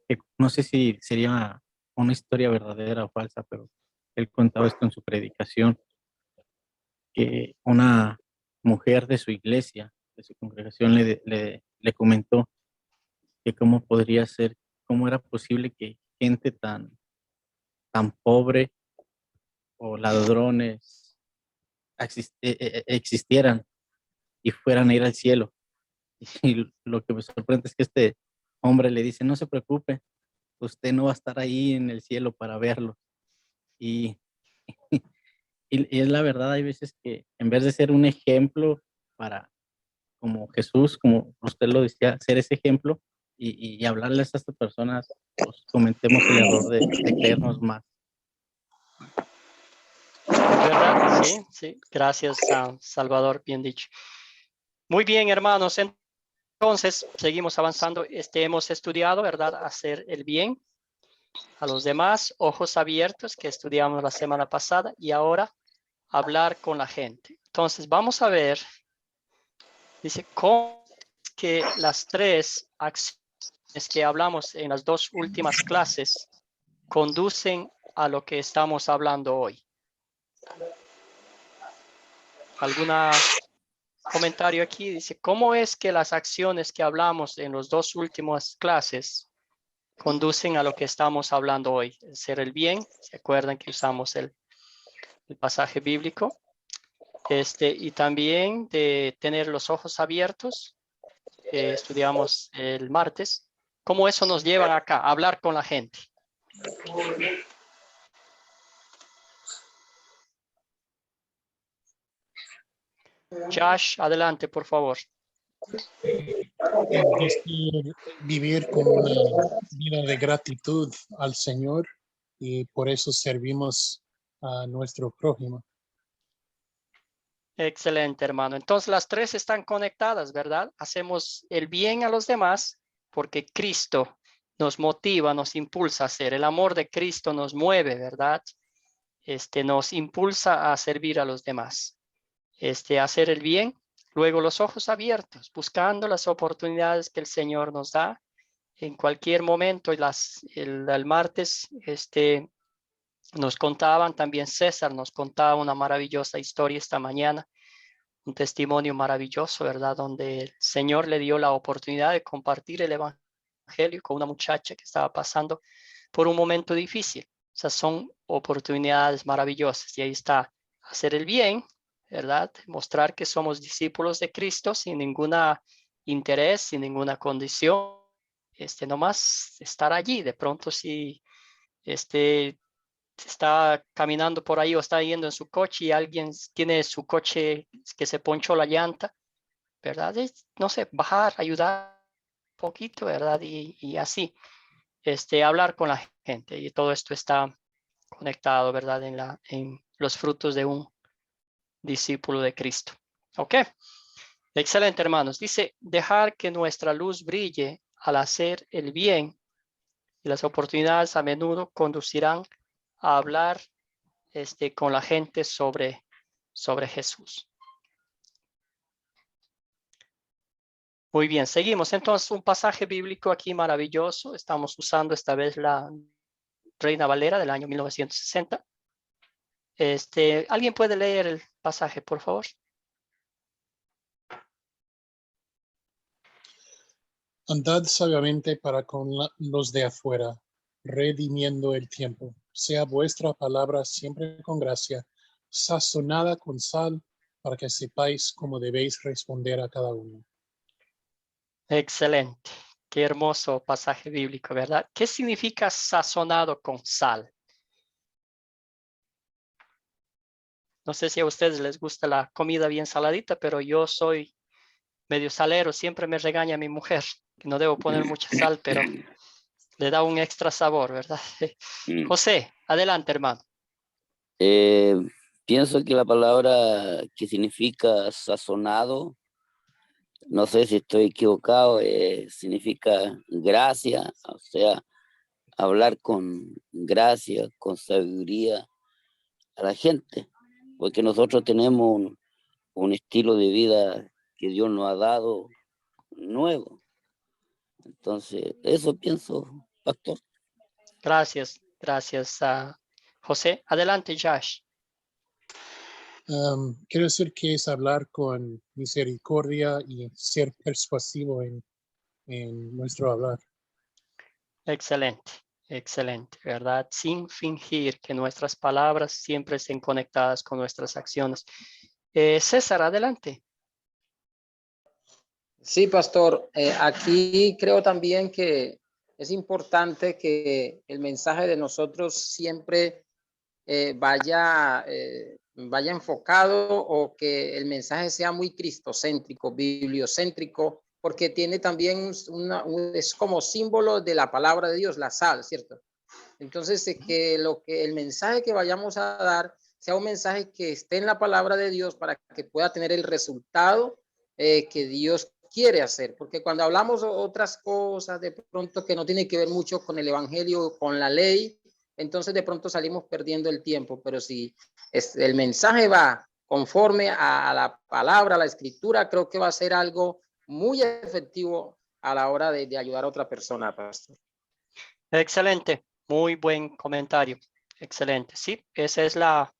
que no sé si sería una historia verdadera o falsa, pero él contaba esto en su predicación, que una mujer de su iglesia, de su congregación, le comentó que cómo podría ser, cómo era posible que gente tan pobre o ladrones existieran y fueran a ir al cielo. Y lo que me sorprende es que este hombre le dice, no se preocupe, usted no va a estar ahí en el cielo para verlo. Y es la verdad, hay veces que en vez de ser un ejemplo para, como Jesús, como usted lo decía, ser ese ejemplo y hablarles a estas personas, pues cometemos el error de creernos más. ¿Verdad? Sí. Gracias, Salvador, bien dicho. Muy bien, hermanos. Entonces, seguimos avanzando. Hemos estudiado, ¿verdad? Hacer el bien a los demás, ojos abiertos, que estudiamos la semana pasada, y ahora hablar con la gente. Entonces, vamos a ver, dice, cómo que las 3 acciones que hablamos en las 2 últimas clases conducen a lo que estamos hablando hoy. ¿Alguna comentario aquí, dice, ¿cómo es que las acciones que hablamos en las dos últimas clases conducen a lo que estamos hablando hoy? Hacer el bien, ¿se acuerdan que usamos el pasaje bíblico? Y también de tener los ojos abiertos, estudiamos el martes. ¿Cómo eso nos lleva acá a hablar con la gente? Josh, adelante, por favor. Vivir con una vida de gratitud al Señor y por eso servimos a nuestro prójimo. Excelente, hermano. Entonces las tres están conectadas, ¿verdad? Hacemos el bien a los demás porque Cristo nos motiva, nos impulsa a hacer. El amor de Cristo nos mueve, ¿verdad? Nos impulsa a servir a los demás. Hacer el bien. Luego los ojos abiertos, buscando las oportunidades que el Señor nos da en cualquier momento. El martes, nos contaban, también César nos contaba una maravillosa historia esta mañana, un testimonio maravilloso, ¿verdad? Donde el Señor le dio la oportunidad de compartir el evangelio con una muchacha que estaba pasando por un momento difícil. O sea, son oportunidades maravillosas. Y ahí está, hacer el bien, ¿verdad? Mostrar que somos discípulos de Cristo sin ningún interés, sin ninguna condición. Nomás estar allí. De pronto, si está caminando por ahí o está yendo en su coche y alguien tiene su coche que se ponchó la llanta, ¿verdad? No sé, bajar, ayudar un poquito, ¿verdad? Y así, hablar con la gente. Y todo esto está conectado, ¿verdad? En los frutos de un discípulo de Cristo. ¿Ok? Excelente, hermanos. Dice, dejar que nuestra luz brille al hacer el bien y las oportunidades a menudo conducirán a hablar con la gente sobre Jesús. Muy bien, seguimos. Entonces, un pasaje bíblico aquí maravilloso. Estamos usando esta vez la Reina Valera del año 1960. ¿Alguien puede leer el pasaje, por favor? Andad sabiamente para con los de afuera, redimiendo el tiempo. Sea vuestra palabra siempre con gracia, sazonada con sal, para que sepáis cómo debéis responder a cada uno. Excelente. Qué hermoso pasaje bíblico, ¿verdad? ¿Qué significa sazonado con sal? No sé si a ustedes les gusta la comida bien saladita, pero yo soy medio salero. Siempre me regaña mi mujer que no debo poner mucha sal, pero le da un extra sabor, ¿verdad? José, adelante, hermano. Pienso que la palabra que significa sazonado, no sé si estoy equivocado, significa gracia, o sea, hablar con gracia, con sabiduría a la gente, porque nosotros tenemos un estilo de vida que Dios nos ha dado nuevo. Entonces, eso pienso, pastor. Gracias, gracias a José. Adelante, Josh. Quiero decir que es hablar con misericordia y ser persuasivo en nuestro hablar. Excelente, excelente, ¿verdad? Sin fingir, que nuestras palabras siempre estén conectadas con nuestras acciones. César, adelante. Sí, pastor. Aquí creo también que es importante que el mensaje de nosotros siempre vaya enfocado, o que el mensaje sea muy cristocéntrico, bibliocéntrico, porque tiene también es como símbolo de la palabra de Dios, la sal, ¿cierto? Entonces, que el mensaje que vayamos a dar sea un mensaje que esté en la palabra de Dios para que pueda tener el resultado que Dios quiere hacer. Porque cuando hablamos otras cosas de pronto que no tienen que ver mucho con el evangelio, con la ley, entonces de pronto salimos perdiendo el tiempo. Pero si el mensaje va conforme a la palabra, a la escritura, creo que va a ser algo muy efectivo a la hora de ayudar a otra persona, pastor. Excelente, muy buen comentario. Excelente, sí, esa es la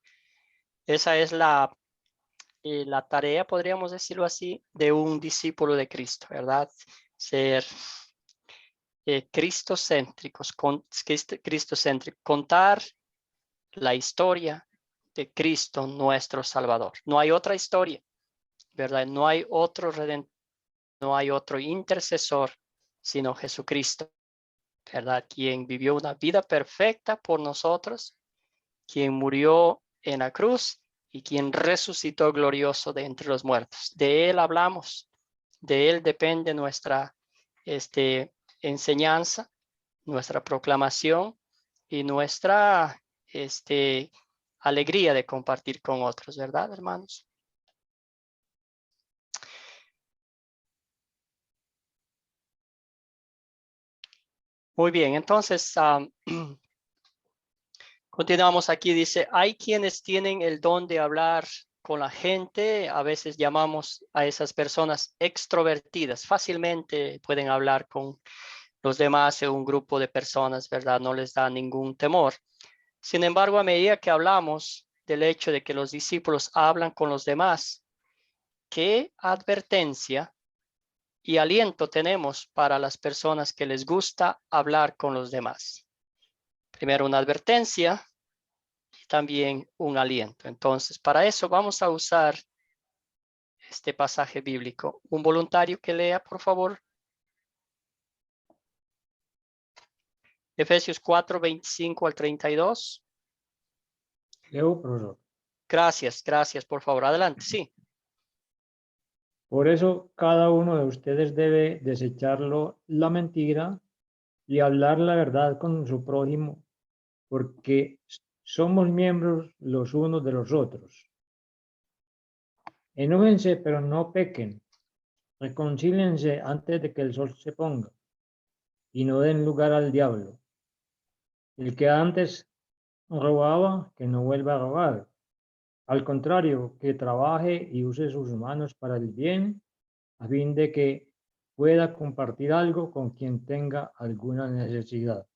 la tarea, podríamos decirlo así, de un discípulo de Cristo, ¿verdad? Ser cristocéntricos, contar la historia de Cristo nuestro Salvador. No hay otra historia, ¿verdad? No hay otro redentor, no hay otro intercesor, sino Jesucristo, ¿verdad? Quien vivió una vida perfecta por nosotros, quien murió en la cruz y quien resucitó glorioso de entre los muertos. De Él hablamos, de Él depende nuestra enseñanza, nuestra proclamación y nuestra alegría de compartir con otros, ¿verdad, hermanos? Muy bien, entonces continuamos aquí. Dice, hay quienes tienen el don de hablar con la gente. A veces llamamos a esas personas extrovertidas. Fácilmente pueden hablar con los demás en un grupo de personas, ¿verdad? No les da ningún temor. Sin embargo, a medida que hablamos del hecho de que los discípulos hablan con los demás, ¿qué advertencia y aliento tenemos para las personas que les gusta hablar con los demás? Primero una advertencia y también un aliento. Entonces, para eso vamos a usar este pasaje bíblico. Un voluntario que lea, por favor. Efesios 4, 25 al 32. Leo, profesor. Gracias, por favor. Adelante, sí. Por eso cada uno de ustedes debe desecharlo la mentira y hablar la verdad con su prójimo, porque somos miembros los unos de los otros. Enójense, pero no pequen. Reconcíliense antes de que el sol se ponga y no den lugar al diablo. El que antes robaba, que no vuelva a robar. Al contrario, que trabaje y use sus manos para el bien, a fin de que pueda compartir algo con quien tenga alguna necesidad.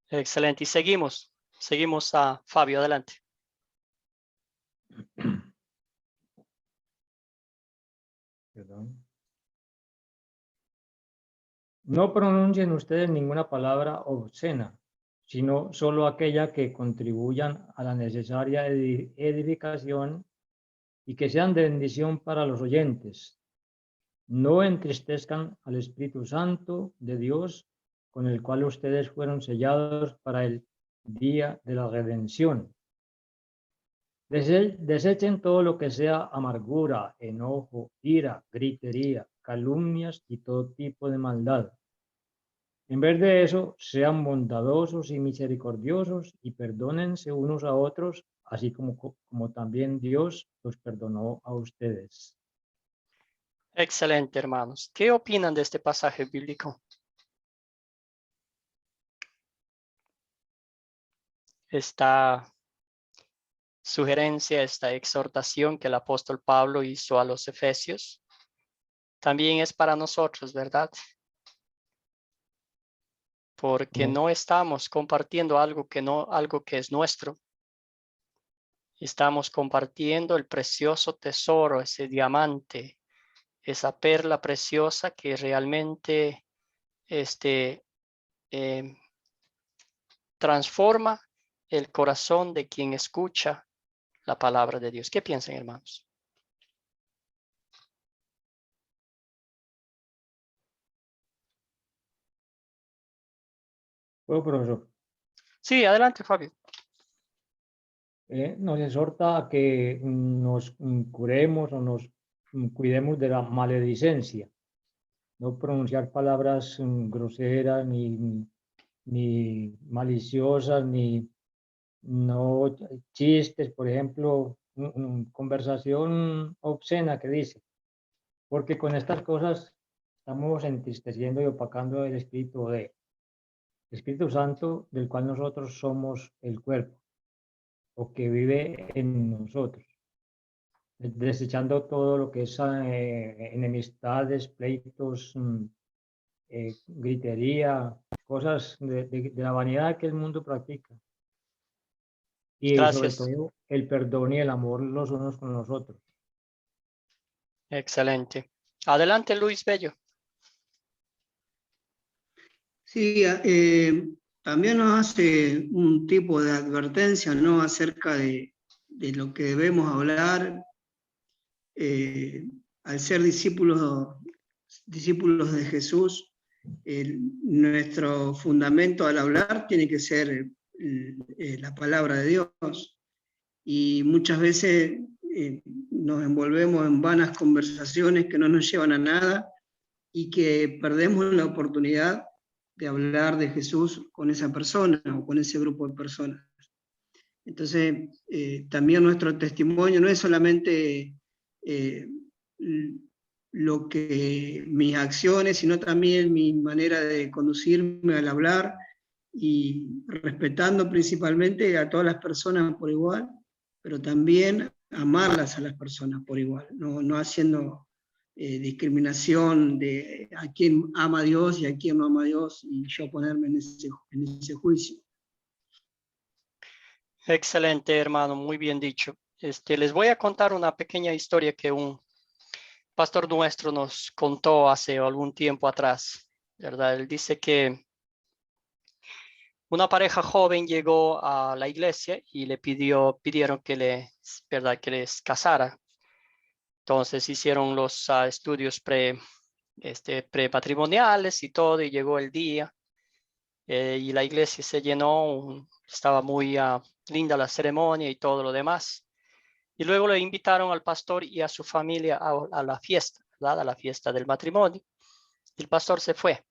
Excelente. Y seguimos a Fabio, adelante. Perdón. No pronuncien ustedes ninguna palabra obscena, sino solo aquella que contribuyan a la necesaria edificación y que sean de bendición para los oyentes. No entristezcan al Espíritu Santo de Dios, con el cual ustedes fueron sellados para el día de la redención. Desechen todo lo que sea amargura, enojo, ira, gritería, calumnias y todo tipo de maldad. En vez de eso, sean bondadosos y misericordiosos y perdónense unos a otros, así como también Dios los perdonó a ustedes. Excelente, hermanos. ¿Qué opinan de este pasaje bíblico? Esta sugerencia, esta exhortación que el apóstol Pablo hizo a los efesios, también es para nosotros, ¿verdad? Porque no estamos compartiendo algo que es nuestro. Estamos compartiendo el precioso tesoro, ese diamante, esa perla preciosa que realmente transforma el corazón de quien escucha la palabra de Dios. ¿Qué piensan, hermanos? Bueno, profesor. Sí, adelante, Fabio. Nos exhorta a que nos curemos o nos cuidemos de la maledicencia, no pronunciar palabras groseras ni maliciosas, ni no chistes, por ejemplo, conversación obscena que dice, porque con estas cosas estamos entristeciendo y opacando el Espíritu Santo, del cual nosotros somos el cuerpo, o que vive en nosotros, desechando todo lo que es enemistades, pleitos, gritería, cosas de la vanidad que el mundo practica. y sobre Gracias. todo el perdón y el amor los unos con los otros. Excelente. Adelante, Luis Bello. Sí, también nos hace un tipo de advertencia, ¿no? Acerca de lo que debemos hablar al ser discípulos de Jesús. Nuestro fundamento al hablar tiene que ser la palabra de Dios. Y muchas veces nos envolvemos en vanas conversaciones que no nos llevan a nada y que perdemos la oportunidad de hablar de Jesús con esa persona o con ese grupo de personas. Entonces, también nuestro testimonio no es solamente lo que mis acciones, sino también mi manera de conducirme al hablar y respetando principalmente a todas las personas por igual, pero también amarlas a las personas por igual, no haciendo discriminación de a quién ama a Dios y a quién no ama a Dios, y yo ponerme en ese juicio. Excelente, hermano, muy bien dicho. Les voy a contar una pequeña historia que un pastor nuestro nos contó hace algún tiempo atrás, ¿verdad? Él dice que una pareja joven llegó a la iglesia y le pidieron que les casara. Entonces hicieron los estudios prematrimoniales y todo, y llegó el día y la iglesia se llenó, estaba muy linda la ceremonia y todo lo demás. Y luego le invitaron al pastor y a su familia a la fiesta, ¿verdad? A la fiesta del matrimonio. Y el pastor se fue.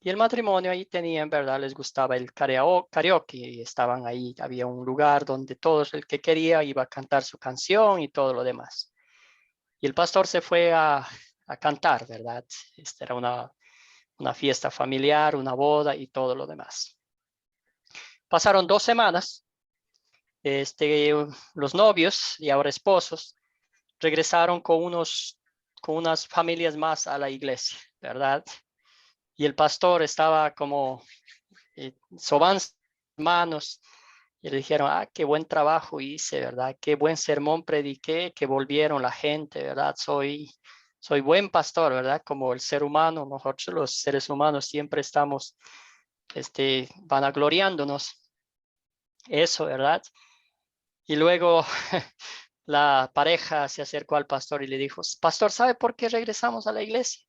Y el matrimonio ahí tenía, en verdad, les gustaba el karaoke y estaban ahí, había un lugar donde todos el que quería iba a cantar su canción y todo lo demás. Y el pastor se fue a cantar, ¿verdad? Era una fiesta familiar, una boda y todo lo demás. Pasaron 2 semanas, los novios y ahora esposos regresaron con unas familias más a la iglesia, ¿verdad? Y el pastor estaba como sobando manos y le dijeron, qué buen trabajo hice, ¿verdad? Qué buen sermón prediqué, que volvieron la gente, ¿verdad? Soy buen pastor, ¿verdad? Como el ser humano, nosotros los seres humanos siempre estamos vanagloriándonos. Eso, ¿verdad? Y luego la pareja se acercó al pastor y le dijo, pastor, ¿sabe por qué regresamos a la iglesia?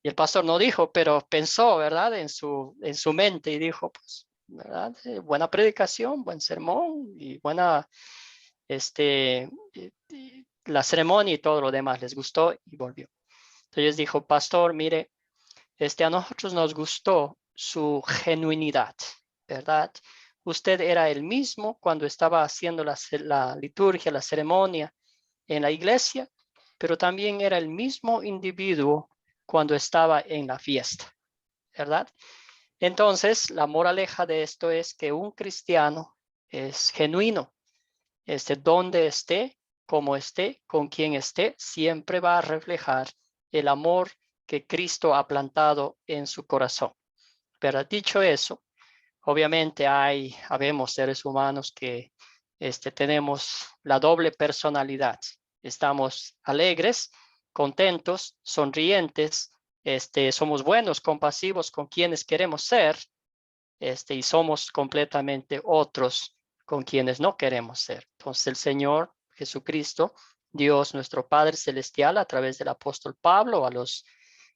Y el pastor no dijo, pero pensó, ¿verdad? En su mente y dijo, pues, ¿verdad? Buena predicación, buen sermón y buena, la ceremonia y todo lo demás les gustó y volvió. Entonces dijo, pastor, mire, a nosotros nos gustó su genuinidad, ¿verdad? Usted era el mismo cuando estaba haciendo la liturgia, la ceremonia en la iglesia, pero también era el mismo individuo cuando estaba en la fiesta, ¿verdad? Entonces, la moraleja de esto es que un cristiano es genuino. Donde esté, como esté, con quien esté, siempre va a reflejar el amor que Cristo ha plantado en su corazón. Pero dicho eso, obviamente habemos seres humanos que tenemos la doble personalidad. Estamos alegres, contentos, sonrientes, somos buenos, compasivos con quienes queremos ser, y somos completamente otros con quienes no queremos ser. Entonces el Señor Jesucristo, Dios nuestro Padre Celestial, a través del apóstol Pablo, a los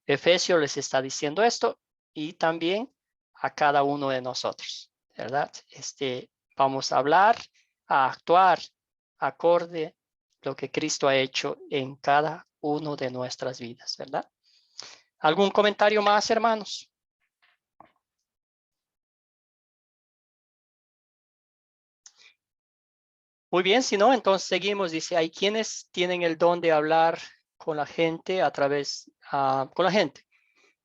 Efesios les está diciendo esto, y también a cada uno de nosotros, ¿verdad? Vamos a hablar, a actuar acorde lo que Cristo ha hecho en cada uno de nuestras vidas, ¿verdad? ¿Algún comentario más, hermanos? Muy bien, si no, entonces seguimos. Dice, hay quienes tienen el don de hablar con la gente con la gente.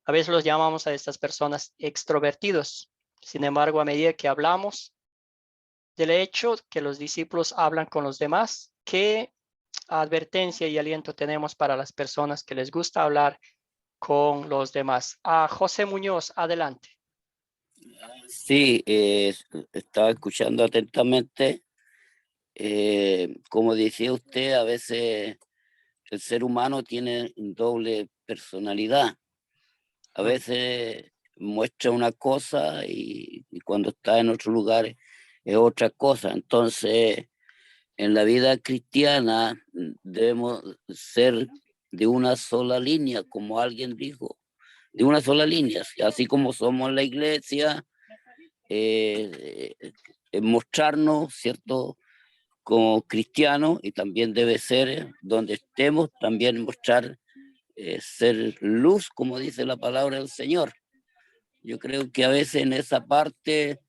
A veces los llamamos a estas personas extrovertidos. Sin embargo, a medida que hablamos del hecho que los discípulos hablan con los demás, ¿qué advertencia y aliento tenemos para las personas que les gusta hablar con los demás? José Muñoz, adelante. Sí, estaba escuchando atentamente como decía usted, a veces el ser humano tiene doble personalidad. A veces muestra una cosa y cuando está en otro lugar es otra cosa. Entonces, en la vida cristiana debemos ser de una sola línea, como alguien dijo, de una sola línea, así como somos en la iglesia, mostrarnos, ¿cierto?, como cristianos, y también debe ser donde estemos, también mostrar, ser luz, como dice la palabra del Señor. Yo creo que a veces en esa parte,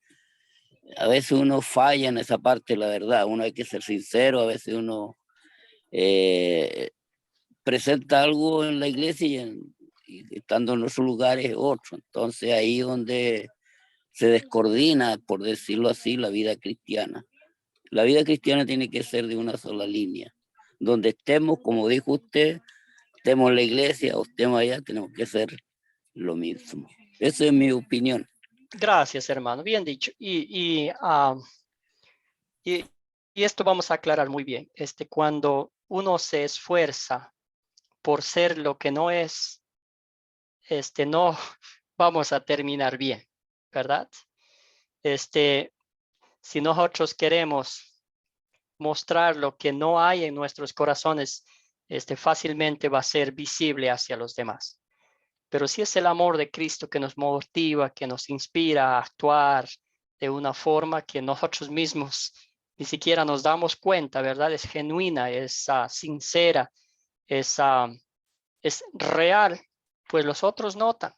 a veces uno falla en esa parte, la verdad, uno hay que ser sincero, a veces uno presenta algo en la iglesia y estando en otro lugar es otro. Entonces ahí donde se descoordina, por decirlo así, la vida cristiana. La vida cristiana tiene que ser de una sola línea. Donde estemos, como dijo usted, estemos en la iglesia o estemos allá, tenemos que ser lo mismo. Esa es mi opinión. Gracias, hermano. Bien dicho. Y esto vamos a aclarar muy bien. Cuando uno se esfuerza por ser lo que no es, no vamos a terminar bien, ¿verdad? Si nosotros queremos mostrar lo que no hay en nuestros corazones, fácilmente va a ser visible hacia los demás. Pero si es el amor de Cristo que nos motiva, que nos inspira a actuar de una forma que nosotros mismos ni siquiera nos damos cuenta, ¿verdad? Es genuina, es sincera, es real, pues los otros notan,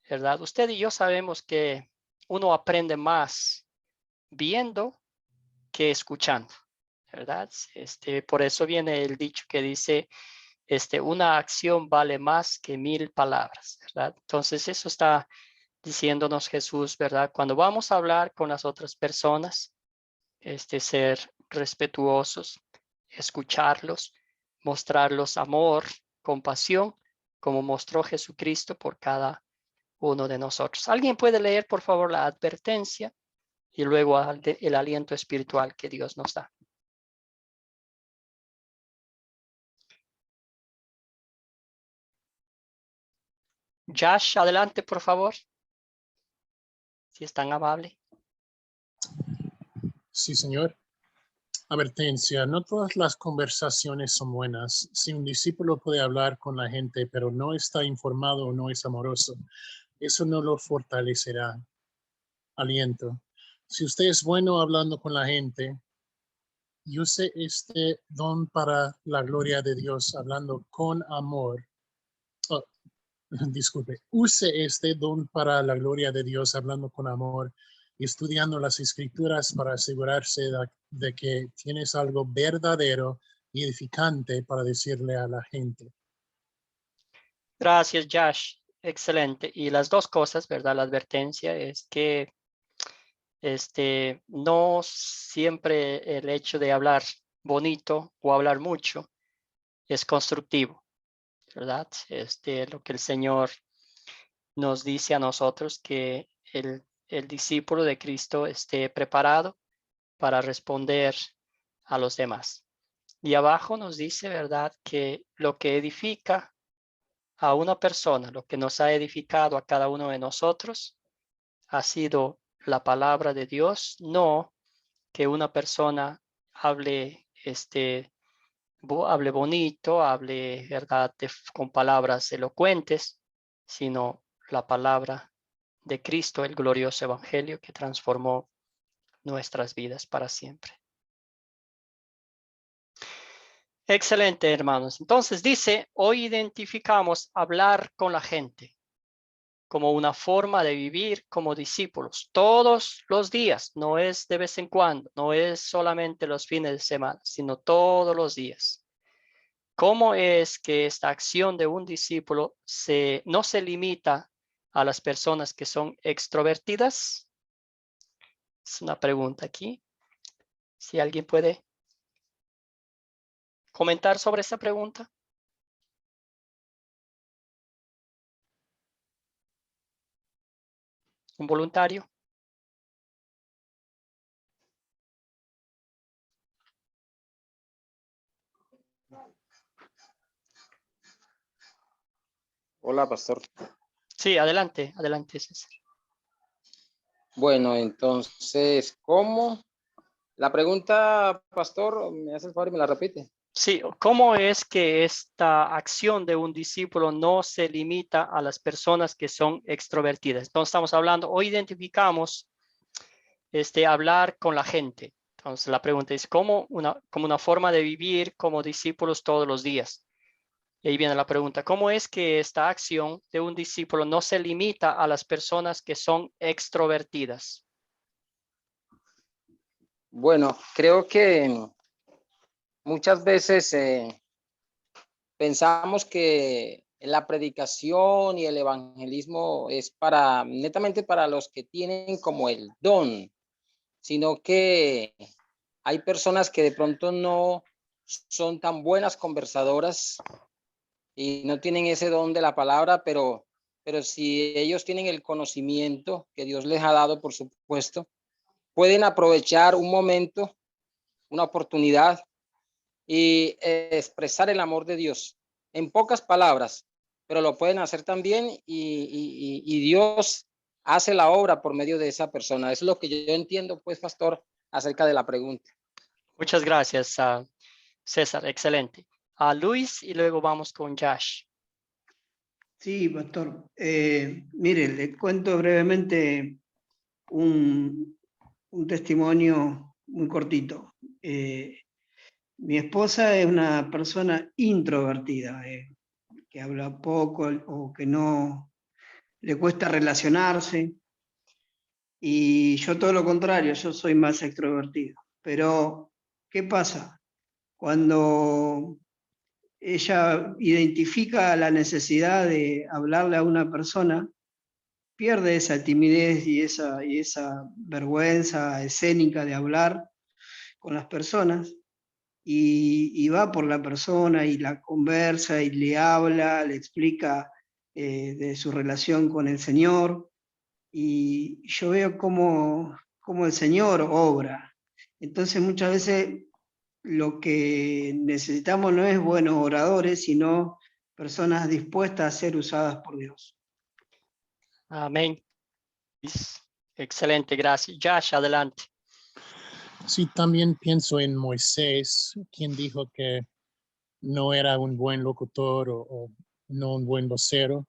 ¿verdad? Usted y yo sabemos que uno aprende más viendo que escuchando, ¿verdad? Por eso viene el dicho que dice, una acción vale más que 1000 palabras, ¿verdad? Entonces eso está diciéndonos Jesús, ¿verdad? Cuando vamos a hablar con las otras personas, ser respetuosos, escucharlos, mostrarlos amor, compasión, como mostró Jesucristo por cada uno de nosotros. ¿Alguien puede leer, por favor, la advertencia y luego el aliento espiritual que Dios nos da? Josh, adelante, por favor. Si es tan amable. Sí, señor. Advertencia, no todas las conversaciones son buenas. Si un discípulo puede hablar con la gente, pero no está informado o no es amoroso, eso no lo fortalecerá. Aliento. Si usted es bueno hablando con la gente, use este don para la gloria de Dios, hablando con amor. Oh, disculpe, use este don para la gloria de Dios, hablando con amor y estudiando las escrituras para asegurarse de que tienes algo verdadero y edificante para decirle a la gente. Gracias, Josh. Excelente. Y las dos cosas, ¿verdad? La advertencia es que no siempre el hecho de hablar bonito o hablar mucho es constructivo, ¿verdad? Lo que el Señor nos dice a nosotros, que el discípulo de Cristo esté preparado para responder a los demás. Y abajo nos dice, ¿verdad?, que lo que edifica a una persona, lo que nos ha edificado a cada uno de nosotros, ha sido la palabra de Dios, no que una persona hable, hable bonito, hable, ¿verdad?, con palabras elocuentes, sino la palabra de Cristo, el glorioso evangelio que transformó nuestras vidas para siempre. Excelente, hermanos. Entonces dice, hoy identificamos hablar con la gente como una forma de vivir como discípulos todos los días, no es de vez en cuando, no es solamente los fines de semana, sino todos los días. ¿Cómo es que esta acción de un discípulo no se limita a las personas que son extrovertidas? Es una pregunta aquí. Si alguien puede comentar sobre esta pregunta. ¿Un voluntario? Hola, pastor. Sí, adelante, adelante, César. Bueno, entonces, ¿cómo? La pregunta, pastor, me hace el favor y me la repite. Sí, ¿cómo es que esta acción de un discípulo no se limita a las personas que son extrovertidas? Entonces estamos hablando, hoy identificamos hablar con la gente. Entonces la pregunta es, como una forma de vivir como discípulos todos los días? Y ahí viene la pregunta, ¿cómo es que esta acción de un discípulo no se limita a las personas que son extrovertidas? Bueno, creo que muchas veces pensamos que la predicación y el evangelismo es netamente para los que tienen como el don, sino que hay personas que de pronto no son tan buenas conversadoras y no tienen ese don de la palabra, pero si ellos tienen el conocimiento que Dios les ha dado, por supuesto, pueden aprovechar un momento, una oportunidad y expresar el amor de Dios en pocas palabras, pero lo pueden hacer también y Dios hace la obra por medio de esa persona. Eso es lo que yo entiendo, pues, pastor, acerca de la pregunta. Muchas gracias, César. Excelente. A Luis y luego vamos con Josh. Sí, pastor. Mire, le cuento brevemente un testimonio muy cortito. Mi esposa es una persona introvertida, que habla poco o que no le cuesta relacionarse. Y yo todo lo contrario, yo soy más extrovertido. Pero, ¿qué pasa? Cuando ella identifica la necesidad de hablarle a una persona, pierde esa timidez y esa vergüenza escénica de hablar con las personas y va por la persona y la conversa y le habla, le explica de su relación con el Señor y yo veo cómo el Señor obra. Entonces muchas veces lo que necesitamos no es buenos oradores, sino personas dispuestas a ser usadas por Dios. Amén. Excelente, gracias. Josh, adelante. Sí, también pienso en Moisés, quien dijo que no era un buen locutor o no un buen vocero,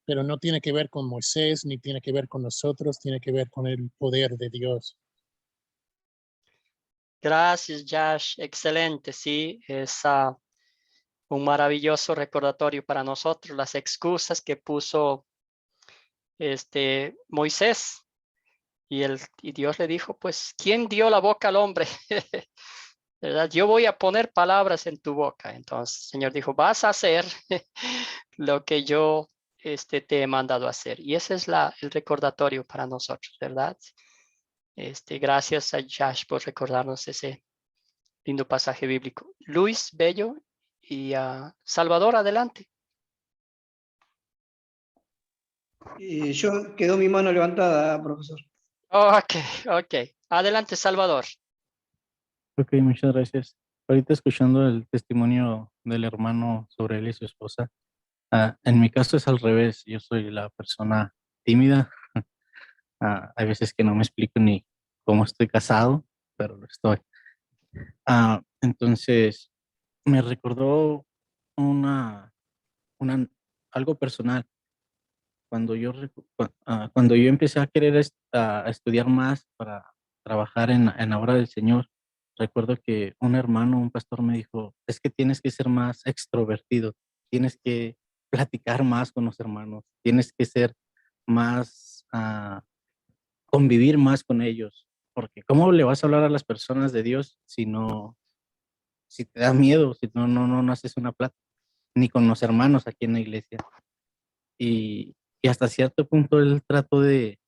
pero no tiene que ver con Moisés ni tiene que ver con nosotros, tiene que ver con el poder de Dios. Gracias, Josh. Excelente, sí. Es un maravilloso recordatorio para nosotros, las excusas que puso Moisés. Y Dios le dijo, pues, ¿quién dio la boca al hombre? ¿Verdad? Yo voy a poner palabras en tu boca. Entonces el Señor dijo, vas a hacer lo que yo te he mandado a hacer. Y ese es el recordatorio para nosotros, ¿verdad? Gracias a Josh por recordarnos ese lindo pasaje bíblico. Luis Bello y Salvador, adelante. Yo quedó mi mano levantada, profesor. Ok. Adelante, Salvador. Ok, muchas gracias. Ahorita escuchando el testimonio del hermano sobre él y su esposa, en mi caso es al revés. Yo soy la persona tímida. Hay veces que no me explico ni cómo estoy casado, pero lo estoy. Entonces, me recordó una, algo personal. Cuando yo empecé a querer a estudiar más para trabajar en la obra del Señor, recuerdo que un hermano, un pastor me dijo, es que tienes que ser más extrovertido, tienes que platicar más con los hermanos, tienes que ser más, convivir más con ellos, porque ¿cómo le vas a hablar a las personas de Dios si te da miedo, si no haces una plática, ni con los hermanos aquí en la iglesia? Y hasta cierto punto él trató de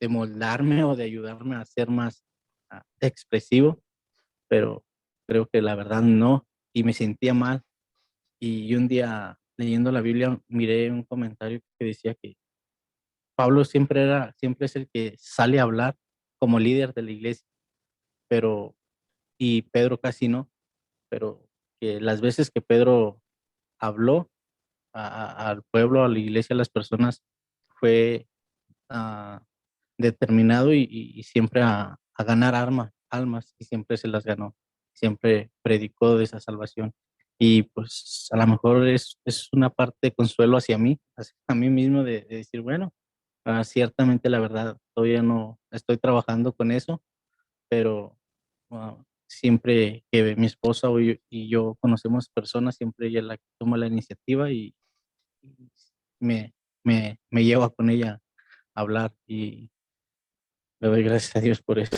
moldarme o de ayudarme a ser más expresivo, pero creo que la verdad no, y me sentía mal. Y un día leyendo la Biblia miré un comentario que decía que Pablo siempre es el que sale a hablar como líder de la iglesia, y Pedro casi no, pero que las veces que Pedro habló al pueblo, a la iglesia, a las personas, fue determinado y siempre a ganar almas, y siempre se las ganó, siempre predicó de esa salvación. Y pues a lo mejor es una parte de consuelo hacia mí mismo de decir, bueno, ciertamente la verdad, todavía no estoy trabajando con eso, pero siempre que mi esposa y yo conocemos personas, siempre ella es la que toma la iniciativa y me, me lleva con ella a hablar, y le doy gracias a Dios por eso.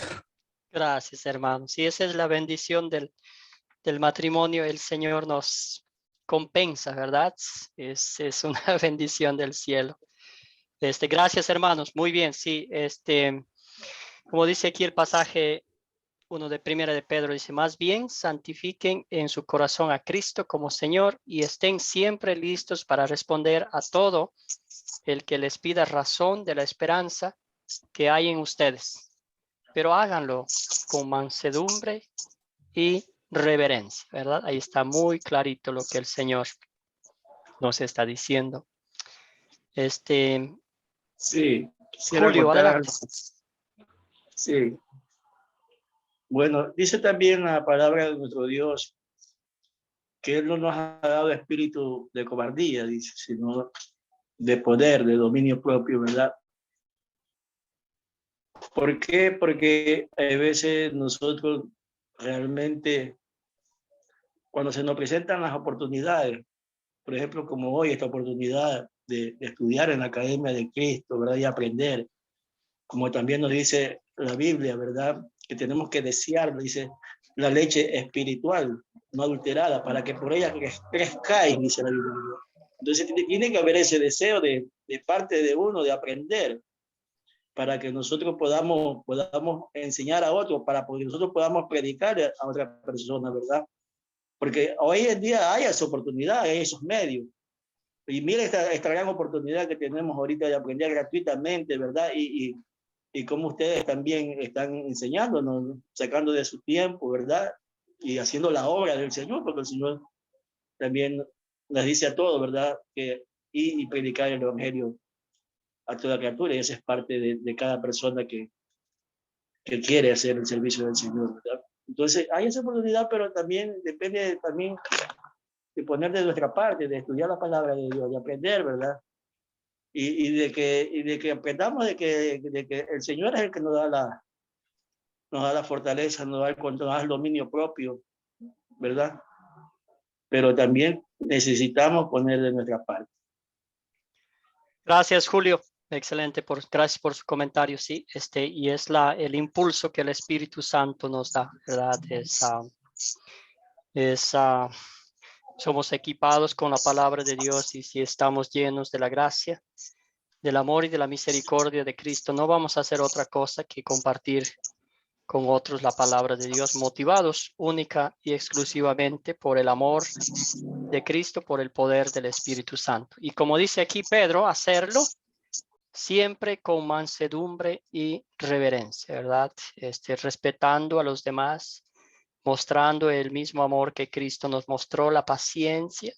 Gracias, hermanos. Y esa es la bendición del matrimonio. El Señor nos compensa, ¿verdad? Es una bendición del cielo. Gracias, hermanos. Muy bien, sí. Como dice aquí el pasaje 1 de Primera de Pedro, dice, más bien santifiquen en su corazón a Cristo como Señor y estén siempre listos para responder a todo el que les pida razón de la esperanza que hay en ustedes, pero háganlo con mansedumbre y reverencia, ¿verdad? Ahí está muy clarito lo que el Señor nos está diciendo. Sí, quisiera Julio, contar adelante. algo. Sí. Bueno, dice también la palabra de nuestro Dios que Él no nos ha dado espíritu de cobardía, dice, sino de poder, de dominio propio, ¿verdad? ¿Por qué? Porque a veces nosotros realmente, cuando se nos presentan las oportunidades, por ejemplo, como hoy, esta oportunidad de estudiar en la Academia de Cristo, ¿verdad? Y aprender, como también nos dice la Biblia, ¿verdad? Que tenemos que desear, dice, la leche espiritual, no adulterada, para que por ella crezcáis, dice la Biblia. Entonces tiene que haber ese deseo de parte de uno de aprender, para que nosotros podamos enseñar a otros, para que nosotros podamos predicar a otra persona, ¿verdad? Porque hoy en día hay esa oportunidad, hay esos medios. Y mira esta gran oportunidad que tenemos ahorita de aprender gratuitamente, ¿verdad? Y como ustedes también están enseñándonos, sacando de su tiempo, ¿verdad? Y haciendo la obra del Señor, porque el Señor también nos dice a todos, ¿verdad? Que y predicar el Evangelio a toda criatura, y esa es parte de cada persona que quiere hacer el servicio del Señor, ¿verdad? Entonces, hay esa oportunidad, pero también depende también de poner de nuestra parte, de estudiar la palabra de Dios, de aprender, ¿verdad? Y de que aprendamos de que el Señor es el que nos da la fortaleza, nos da el control, nos da el dominio propio, ¿verdad? Pero también necesitamos poner de nuestra parte. Gracias, Julio. Excelente, gracias por su comentario. Sí, y es el impulso que el Espíritu Santo nos da, ¿verdad? Somos equipados con la palabra de Dios, y si estamos llenos de la gracia, del amor y de la misericordia de Cristo, no vamos a hacer otra cosa que compartir con otros la palabra de Dios, motivados única y exclusivamente por el amor de Cristo, por el poder del Espíritu Santo. Y como dice aquí Pedro, hacerlo siempre con mansedumbre y reverencia, ¿verdad? Respetando a los demás, mostrando el mismo amor que Cristo nos mostró, la paciencia,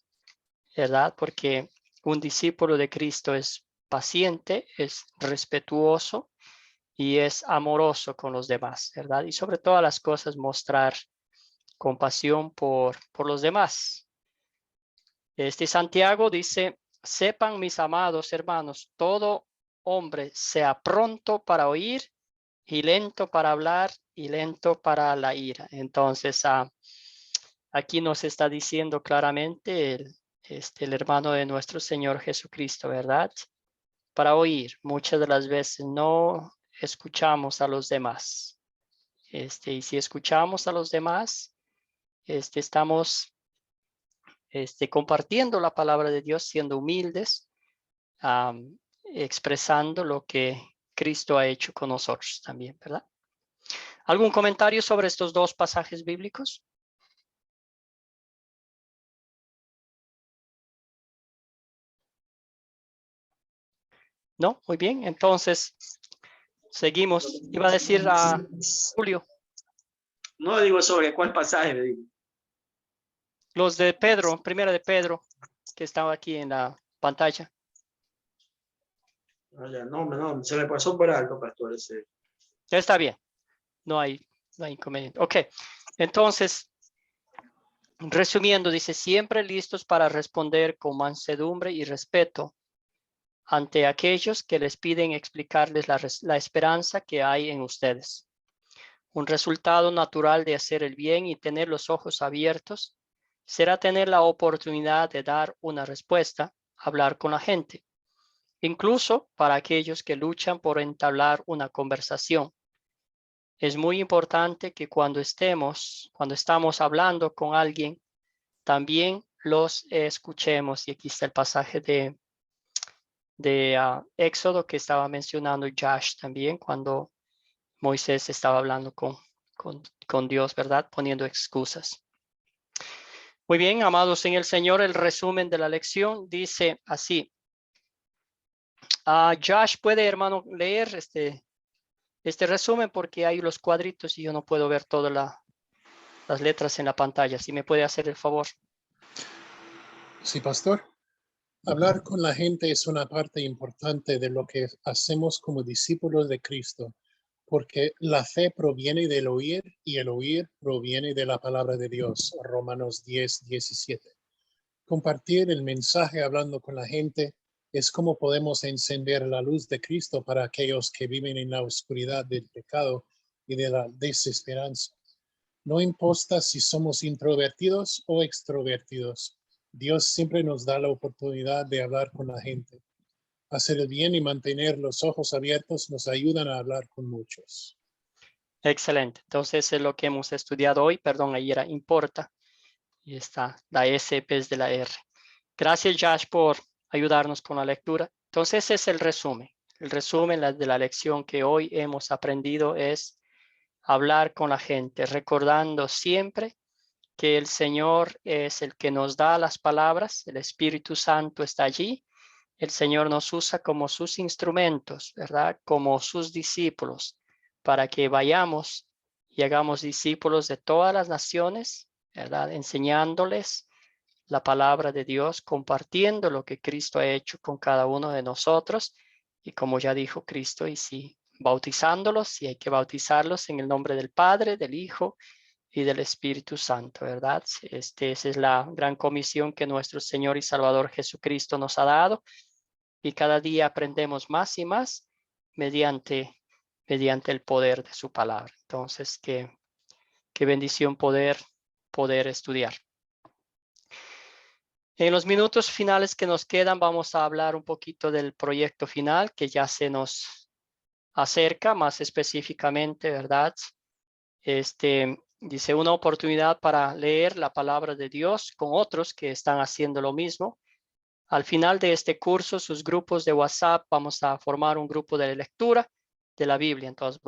¿verdad? Porque un discípulo de Cristo es paciente, es respetuoso y es amoroso con los demás, ¿verdad? Y sobre todas las cosas mostrar compasión por los demás. Santiago dice, sepan mis amados hermanos, todo hombre sea pronto para oír y lento para hablar y lento para la ira. Entonces, aquí nos está diciendo claramente el hermano de nuestro Señor Jesucristo, ¿verdad? Para oír, muchas de las veces no escuchamos a los demás. Y si escuchamos a los demás, estamos compartiendo la palabra de Dios, siendo humildes, expresando lo que Cristo ha hecho con nosotros también, ¿verdad? ¿Algún comentario sobre estos dos pasajes bíblicos? No, muy bien. Entonces, seguimos. Iba a decir a Julio. No digo sobre cuál pasaje, le digo. Los de Pedro, primera de Pedro, que estaba aquí en la pantalla. No, se me pasó por alto, pastor. Ese. Ya está bien. No hay inconveniente. Ok. Entonces, resumiendo, dice, siempre listos para responder con mansedumbre y respeto ante aquellos que les piden explicarles la esperanza que hay en ustedes. Un resultado natural de hacer el bien y tener los ojos abiertos será tener la oportunidad de dar una respuesta, hablar con la gente, incluso para aquellos que luchan por entablar una conversación. Es muy importante que cuando estamos hablando con alguien, también los escuchemos. Y aquí está el pasaje de Éxodo que estaba mencionando Josh también, cuando Moisés estaba hablando con Dios, ¿verdad? Poniendo excusas. Muy bien, amados en el Señor, el resumen de la lección dice así. Josh, ¿puede, hermano, leer este resumen? Porque hay los cuadritos y yo no puedo ver todas las letras en la pantalla. Si me puede hacer el favor. Sí, pastor. Hablar con la gente es una parte importante de lo que hacemos como discípulos de Cristo, porque la fe proviene del oír y el oír proviene de la palabra de Dios. Romanos 10:17. Compartir el mensaje hablando con la gente es como podemos encender la luz de Cristo para aquellos que viven en la oscuridad del pecado y de la desesperanza. No importa si somos introvertidos o extrovertidos. Dios siempre nos da la oportunidad de hablar con la gente. Hacer el bien y mantener los ojos abiertos nos ayudan a hablar con muchos. Excelente. Entonces es lo que hemos estudiado hoy. Perdón, ahí era importa. Y está la S en vez de la R. Gracias, Josh, por ayudarnos con la lectura. Entonces ese es el resumen. El resumen de la lección que hoy hemos aprendido es hablar con la gente, recordando siempre que el Señor es el que nos da las palabras, el Espíritu Santo está allí, el Señor nos usa como sus instrumentos, ¿verdad? Como sus discípulos, para que vayamos y hagamos discípulos de todas las naciones, ¿verdad? Enseñándoles la palabra de Dios, compartiendo lo que Cristo ha hecho con cada uno de nosotros, y como ya dijo Cristo, y si bautizándolos, si hay que bautizarlos en el nombre del Padre, del Hijo y del Espíritu Santo, ¿verdad? Esa es la gran comisión que nuestro Señor y Salvador Jesucristo nos ha dado, y cada día aprendemos más y más mediante el poder de su palabra. Entonces, qué bendición poder estudiar. En los minutos finales que nos quedan, vamos a hablar un poquito del proyecto final que ya se nos acerca, más específicamente, ¿verdad? Dice una oportunidad para leer la palabra de Dios con otros que están haciendo lo mismo. Al final de este curso, sus grupos de WhatsApp, vamos a formar un grupo de lectura de la Biblia. Entonces,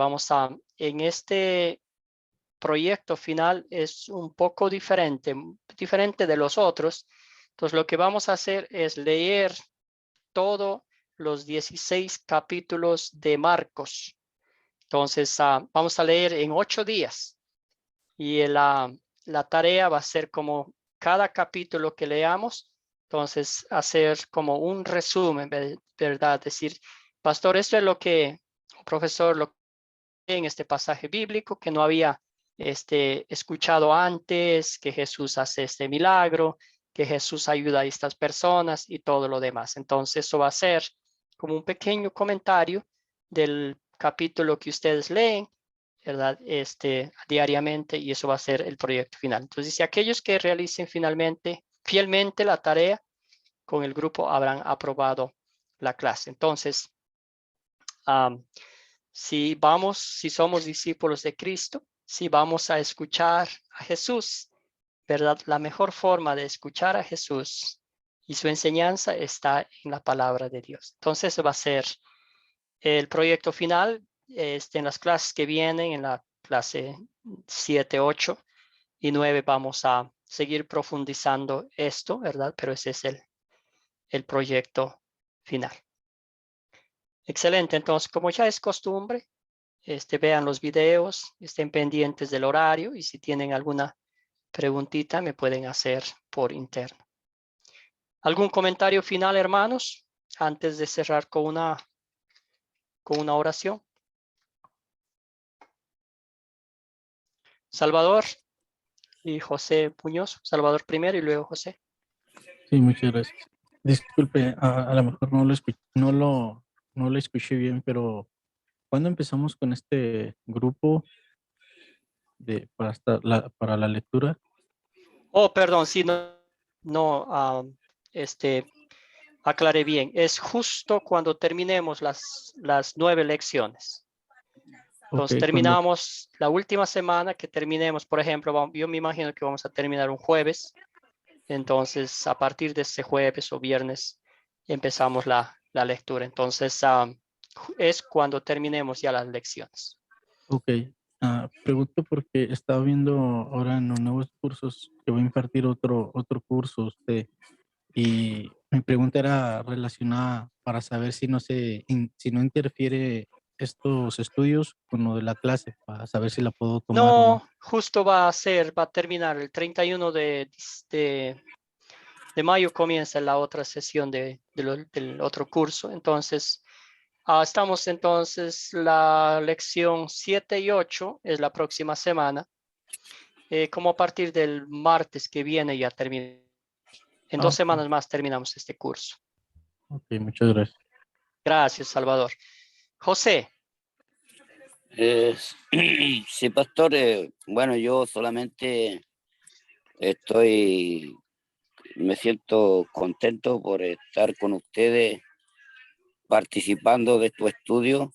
en este proyecto final es un poco diferente de los otros. Entonces, lo que vamos a hacer es leer todos los 16 capítulos de Marcos. Entonces, vamos a leer en 8 días. Y la tarea va a ser como cada capítulo que leamos, entonces hacer como un resumen, ¿verdad? Decir, pastor, esto es lo que, profesor, lo que en este pasaje bíblico que no había escuchado antes, que Jesús hace este milagro, que Jesús ayuda a estas personas y todo lo demás. Entonces eso va a ser como un pequeño comentario del capítulo que ustedes leen, ¿verdad? Diariamente, y eso va a ser el proyecto final. Entonces, si aquellos que realicen fielmente la tarea con el grupo habrán aprobado la clase. Entonces, si somos discípulos de Cristo, si vamos a escuchar a Jesús, ¿verdad? La mejor forma de escuchar a Jesús y su enseñanza está en la palabra de Dios. Entonces, va a ser el proyecto final. En las clases que vienen, en la clase 7, 8 y 9, vamos a seguir profundizando esto, ¿verdad? Pero ese es el proyecto final. Excelente. Entonces, como ya es costumbre, vean los videos, estén pendientes del horario, y si tienen alguna preguntita me pueden hacer por interno. ¿Algún comentario final, hermanos, antes de cerrar con una oración? Salvador y José Muñoz. Salvador primero y luego José. Sí, muchas gracias. Disculpe, a lo mejor no lo escuché bien, pero ¿cuándo empezamos con este grupo para la lectura? Oh, perdón, sí, aclaré bien. Es justo cuando terminemos las 9 lecciones. Entonces Ok, terminamos la última semana que terminemos, por ejemplo, yo me imagino que vamos a terminar un jueves. Entonces, a partir de ese jueves o viernes empezamos la lectura. Entonces, es cuando terminemos ya las lecciones. Ok. Pregunto porque estaba viendo ahora en los nuevos cursos que voy a impartir otro curso usted. Y mi pregunta era relacionada para saber si si no interfiere estos estudios con lo de la clase, para saber si la puedo tomar o no. No, justo va a terminar el 31 de mayo, comienza la otra sesión del otro curso. Entonces, estamos entonces, la lección 7 y 8 es la próxima semana. Como a partir del martes que viene ya termina. En 2 semanas más terminamos este curso. Ok, muchas gracias. Gracias, Salvador. José. Sí, pastor. Bueno, yo solamente me siento contento por estar con ustedes participando de tu estudio.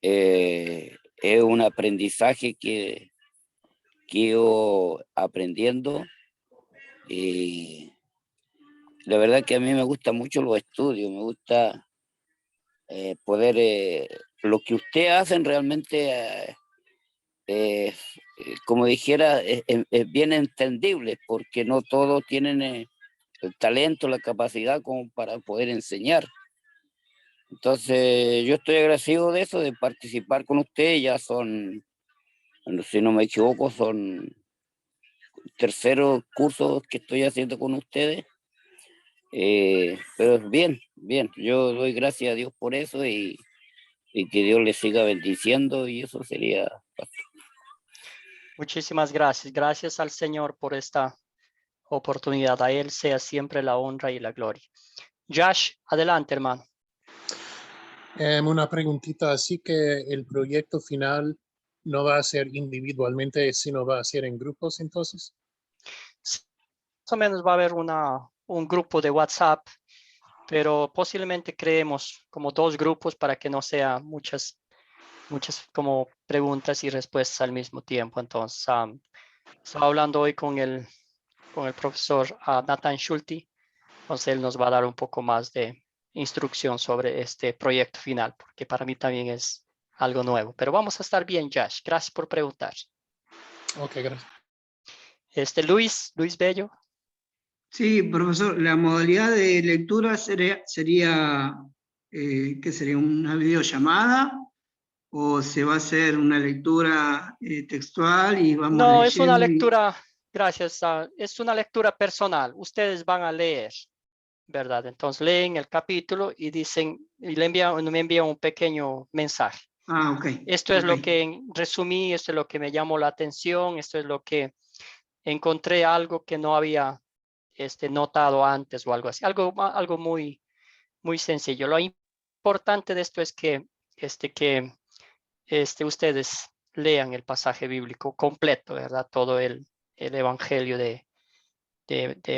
Es un aprendizaje que he ido aprendiendo y la verdad que a mí me gusta mucho los estudios, me gusta poder, lo que ustedes hacen realmente, como dijera, es bien entendible porque no todos tienen el talento, la capacidad como para poder enseñar. Entonces yo estoy agradecido de eso, de participar con ustedes. Ya son, bueno, si no me equivoco, son terceros cursos que estoy haciendo con ustedes. Pero bien, yo doy gracias a Dios por eso y que Dios les siga bendiciendo, y eso sería. Muchísimas gracias. Gracias al Señor por esta oportunidad. A Él sea siempre la honra y la gloria. Josh, adelante, hermano. Una preguntita, así que el proyecto final no va a ser individualmente, sino va a ser en grupos entonces. Más o menos va a haber un grupo de WhatsApp, pero posiblemente creemos como 2 grupos para que no sea muchas como preguntas y respuestas al mismo tiempo. Entonces, estaba hablando hoy con el profesor Nathan Schulte. Entonces, él nos va a dar un poco más de instrucción sobre este proyecto final, porque para mí también es algo nuevo. Pero vamos a estar bien, Josh. Gracias por preguntar. Ok, gracias. Luis Bello. Sí, profesor, la modalidad de lectura sería ¿qué sería? ¿Una videollamada? ¿O se va a hacer una lectura textual y vamos No, es una leyendo? lectura, gracias, es una lectura personal. Ustedes van a leer, ¿verdad? Entonces leen el capítulo y dicen, y me envían un pequeño mensaje. Ok. Esto es lo que resumí, esto es lo que me llamó la atención, esto es lo que encontré, algo que no había notado antes o algo así, algo muy, muy sencillo. Lo importante de esto es que ustedes lean el pasaje bíblico completo, ¿verdad? Todo el evangelio de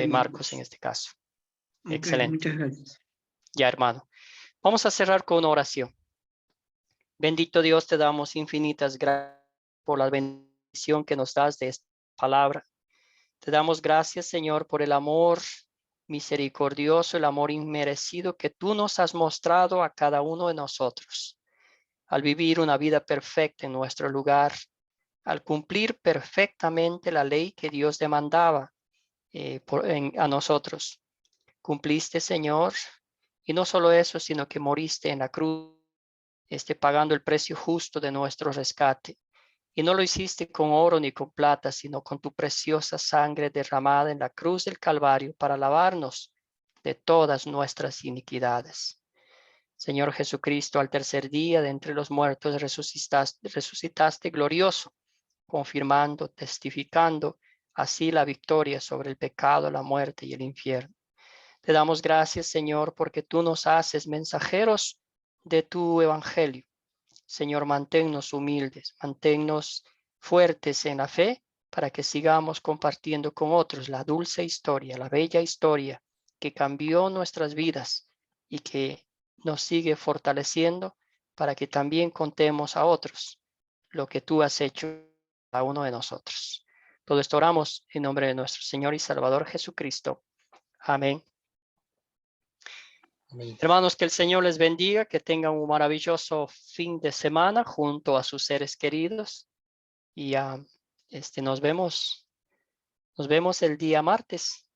Marcos en este caso. Okay, excelente. Muchas gracias. Ya, hermano. Vamos a cerrar con una oración. Bendito Dios, te damos infinitas gracias por la bendición que nos das de esta palabra. Te damos gracias, Señor, por el amor misericordioso, el amor inmerecido que tú nos has mostrado a cada uno de nosotros. Al vivir una vida perfecta en nuestro lugar, al cumplir perfectamente la ley que Dios demandaba a nosotros. Cumpliste, Señor, y no solo eso, sino que moriste en la cruz, pagando el precio justo de nuestro rescate. Y no lo hiciste con oro ni con plata, sino con tu preciosa sangre derramada en la cruz del Calvario para lavarnos de todas nuestras iniquidades. Señor Jesucristo, al tercer día de entre los muertos resucitaste glorioso, confirmando, testificando así la victoria sobre el pecado, la muerte y el infierno. Te damos gracias, Señor, porque tú nos haces mensajeros de tu evangelio. Señor, manténnos humildes, manténnos fuertes en la fe para que sigamos compartiendo con otros la dulce historia, la bella historia que cambió nuestras vidas y que nos sigue fortaleciendo para que también contemos a otros lo que tú has hecho a uno de nosotros. Todo esto oramos en nombre de nuestro Señor y Salvador Jesucristo. Amén. Amén. Hermanos, que el Señor les bendiga, que tengan un maravilloso fin de semana junto a sus seres queridos y nos vemos el día martes.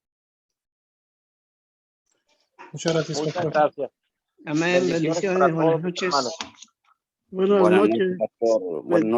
Muchas gracias, Muchas pastor. gracias. Amén, Bendiciones para bendiciones, buenas todos, noches. hermanos. Buenas Buenas noches. noches, pastor. Buenas noches.